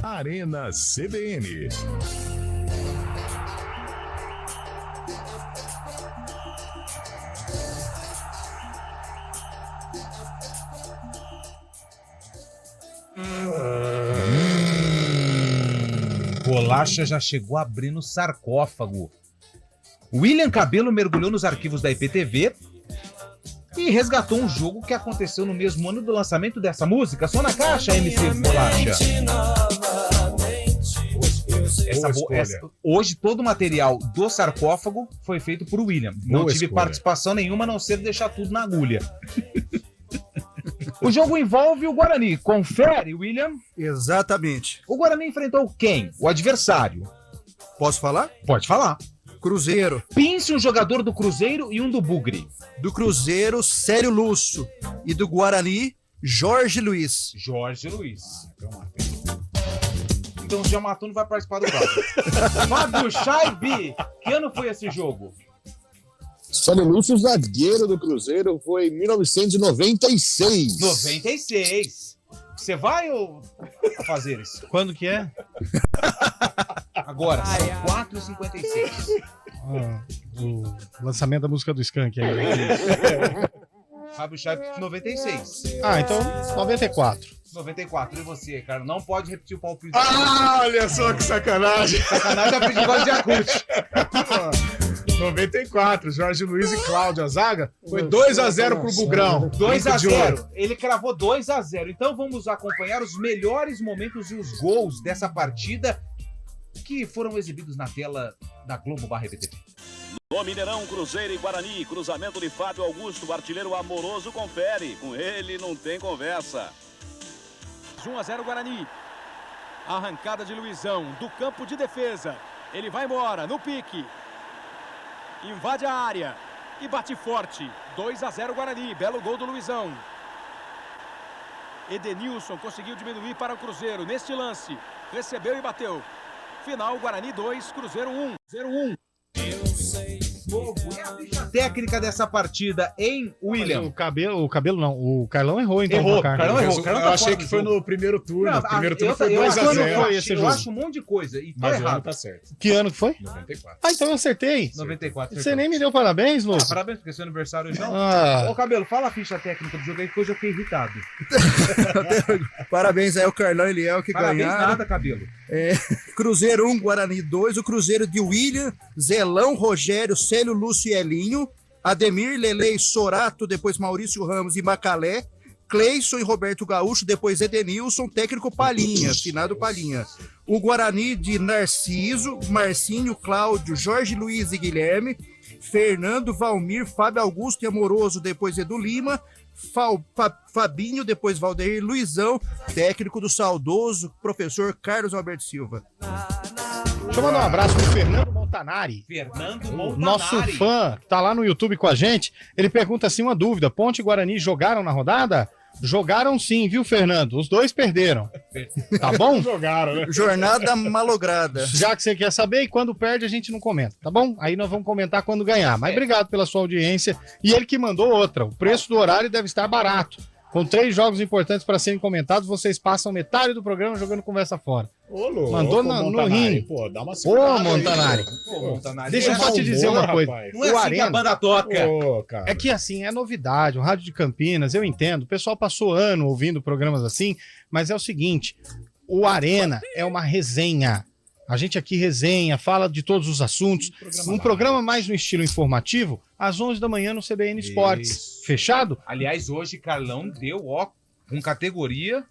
Arena CBN. Bolacha já chegou abrindo sarcófago. William Cabelo mergulhou nos arquivos da IPTV e resgatou um jogo que aconteceu no mesmo ano do lançamento dessa música. Só na caixa, MC Bolacha. Hoje todo o material do sarcófago foi feito por William. Não tive participação nenhuma, a não ser deixar tudo na agulha. O jogo envolve o Guarani. Confere, William? Exatamente. O Guarani enfrentou quem? O adversário. Posso falar? Pode falar. Cruzeiro. Pense um jogador do Cruzeiro e um do Bugre. Do Cruzeiro, Célio Lúcio. E do Guarani, Jorge Luiz. Jorge Luiz. Então já matou, não vai participar do quadro. Fábio Scheibe. Que ano foi esse jogo? Célio Lúcio, zagueiro do Cruzeiro, foi em 1996. 96. Você vai ou a fazer isso? Quando que é? Agora, são 4h56. O lançamento da música do Skank aí. Fábio Scheibe, 96. Ah, então 94. 94. E você, cara? Não pode repetir o palpite. Ah, olha só que sacanagem. Sacanagem é pedir voz de Acute. 94, Jorge Luiz e Cláudio. A zaga foi 2-0 pro Bugrão. 2-0. Ele cravou 2-0. Então vamos acompanhar os melhores momentos e os gols dessa partida que foram exibidos na tela da Globo/IPTV. No Mineirão, Cruzeiro e Guarani, cruzamento de Fábio Augusto, o artilheiro amoroso confere. Com ele não tem conversa. 1-0 Guarani. Arrancada de Luizão, do campo de defesa. Ele vai embora, no pique. Invade a área e bate forte. 2-0 Guarani, belo gol do Luizão. Edenilson conseguiu diminuir para o Cruzeiro neste lance. Recebeu e bateu. Final, Guarani 2, Cruzeiro 1. 0-1. É a ficha técnica dessa partida, hein, William? O cabelo não, o Carlão errou então. Errou, Carlão errou. Eu achei que foi no primeiro turno. O primeiro turno foi 2-0. Eu acho um monte de coisa e tá Mas errado. o ano tá certo. Que ano que foi? 94. Ah, então eu acertei. 94. Você nem me deu parabéns, Lu? Parabéns, porque é seu aniversário hoje não. Ah. Ô, Cabelo, fala a ficha técnica do jogo aí, que hoje eu fiquei irritado. Parabéns aí ao Carlão e Eliel que Parabéns ganharam. nada, Cabelo. Cruzeiro 1, Guarani 2. O Cruzeiro de William, Zelão, Rogério, Célio Lúcio e Elinho. Ademir, Lelei, Sorato, depois Maurício Ramos e Macalé. Cleison e Roberto Gaúcho, depois Edenilson, técnico Palinha, finado Palinha. O Guarani de Narciso, Marcinho, Cláudio, Jorge Luiz e Guilherme. Fernando, Valmir, Fábio Augusto e Amoroso, depois Edu Lima. Fabinho, depois Valdeir, Luizão, técnico do saudoso professor Carlos Alberto Silva. Deixa eu mandar um abraço pro Fernando Montanari. Nosso fã, que tá lá no YouTube com a gente. Ele pergunta assim uma dúvida: Ponte e Guarani jogaram na rodada? Jogaram sim, viu, Fernando? Os dois perderam. Tá bom? Jogaram, né? Jornada malograda. Já que você quer saber, e quando perde a gente não comenta, tá bom? Aí nós vamos comentar quando ganhar. Mas obrigado pela sua audiência. E ele que mandou outra. O preço do horário deve estar barato. Com 3 jogos importantes para serem comentados, vocês passam metade do programa jogando conversa fora. Ô, louco. Mandou no rim. Pô, dá uma Ô, Montanari. Deixa eu só te dizer uma coisa. Não é assim que a banda toca. É que assim, é novidade. O Rádio de Campinas, eu entendo. O pessoal passou ano ouvindo programas assim, mas é o seguinte, o Arena é uma resenha. A gente aqui resenha, fala de todos os assuntos. Um programa mais no estilo informativo, às 11 da manhã no CBN Esportes. Fechado? Aliás, hoje Carlão deu, com categoria.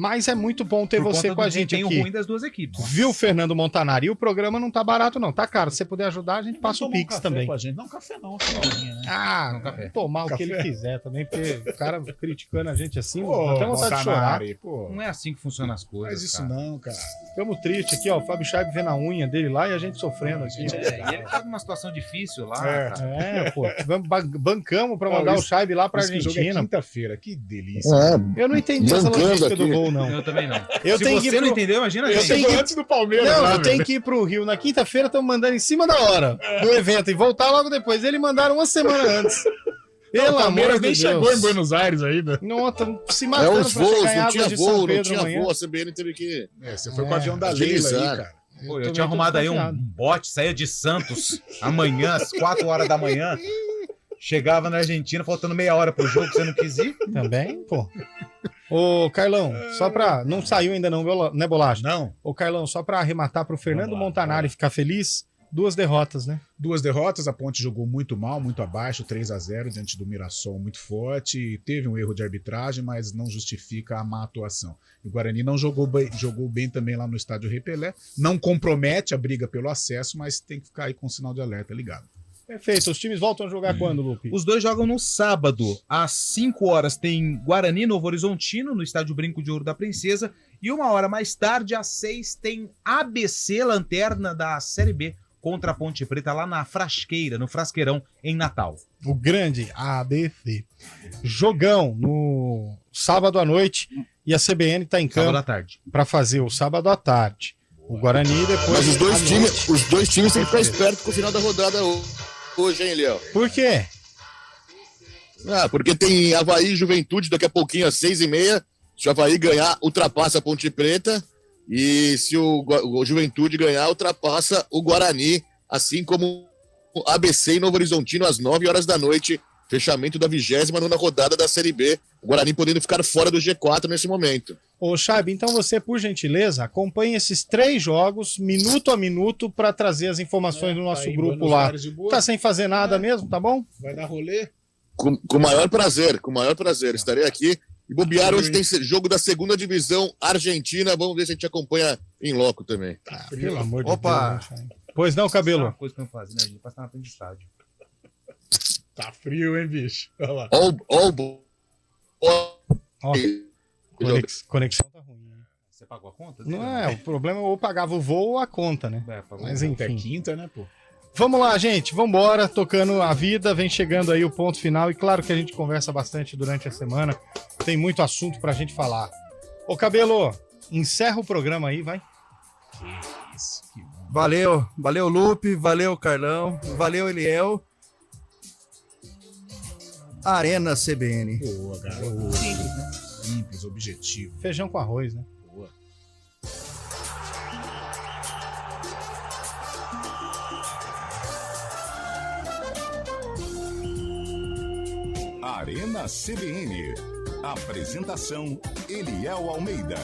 Mas é muito bom ter você com a gente aqui. Ruim das duas equipes. Viu, Fernando Montanari? E o programa não tá barato, não. Tá caro. Se você puder ajudar, a gente passa o Pix também. Com a gente. Não, café não. Né? Tomar o que ele quiser também, porque o cara criticando a gente assim, pô, até vontade de chorar. Pô. Não é assim que funcionam as coisas. Faz isso não, cara. Ficamos tristes aqui, ó. O Fábio Scheib vendo a unha dele lá e a gente sofrendo aqui. E ele tá numa situação difícil lá. Pô. Bancamos pra mandar o Scheib lá pra Argentina. Jogo é quinta-feira, que delícia. Eu não entendi essa logística do gol, não. Eu também não. Se você não entendeu, imagina eu gente. antes do Palmeiras. Não, eu tenho que ir pro Rio na quinta-feira, estamos mandando em cima da hora do evento e voltar logo depois. Eles mandaram uma semana antes. Pelo amor de Deus. Nem chegou em Buenos Aires ainda. Não, se matando os voos, pra não chegar tinha em voo, Pedro não tinha amanhã. voo. A CBN teve que... Você foi com o avião da Leila aí, cara. Pô, eu tinha arrumado aí um bote, saía de Santos amanhã, às 4 horas da manhã. Chegava na Argentina, faltando meia hora pro jogo, que você não quis ir. Também, pô. Ô, Carlão, só pra... Não saiu ainda não, né, Bolacha? Não. Ô, Carlão, só pra arrematar pro Fernando Montanari ficar feliz, 2 derrotas, né? 2 derrotas, a Ponte jogou muito mal, muito abaixo, 3-0 diante do Mirassol, muito forte. Teve um erro de arbitragem, mas não justifica a má atuação. O Guarani não jogou bem também lá no estádio Rei Pelé. Não compromete a briga pelo acesso, mas tem que ficar aí com o sinal de alerta ligado. Perfeito. Os times voltam a jogar quando, Lupe? Os dois jogam no sábado. Às 5 horas tem Guarani Novo Horizontino, no estádio Brinco de Ouro da Princesa. E 1 hora mais tarde, às 6, tem ABC, lanterna da Série B, contra a Ponte Preta, lá na Frasqueira, no Frasqueirão, em Natal. O grande ABC. Jogão no sábado à noite. E a CBN tá em campo sábado à tarde para fazer o sábado à tarde. O Guarani depois... Mas os dois times têm que ficar espertos com o final da rodada hoje, hein, Léo? Por quê? Porque tem Avaí e Juventude daqui a pouquinho às 6h30. Se o Avaí ganhar, ultrapassa a Ponte Preta. E se o Juventude ganhar, ultrapassa o Guarani. Assim como o ABC e Novo Horizontino às 9 horas da noite. Fechamento da 29ª rodada da Série B. O Guarani podendo ficar fora do G4 nesse momento. Ô, Chaib, então você, por gentileza, acompanhe esses 3 jogos, minuto a minuto, para trazer as informações do nosso grupo lá. Tá sem fazer nada mesmo, tá bom? Vai dar rolê? Com o maior prazer, Estarei aqui. E bobear, hoje tem jogo da 2ª divisão argentina. Vamos ver se a gente acompanha em loco também. Pelo amor de Deus. Pois não, Cabelo? Uma coisa que eu não fazia, né? A gente passar na frente do estádio. Tá frio, hein, bicho? Olha lá. Conexão tá ruim. Né? Você pagou a conta? Não o problema é ou pagava o voo ou a conta, né? Mas enfim. Até quinta, né, pô? Vamos lá, gente. Vambora, tocando a vida. Vem chegando aí o ponto final. E claro que a gente conversa bastante durante a semana. Tem muito assunto pra gente falar. Ô, Cabelo, encerra o programa aí, vai. Valeu Lupe, valeu Carlão, valeu Eliel. Arena CBN. Boa, garoto. Simples, objetivo. Feijão com arroz, né? Boa. Arena CBN. Apresentação: Eliel Almeida.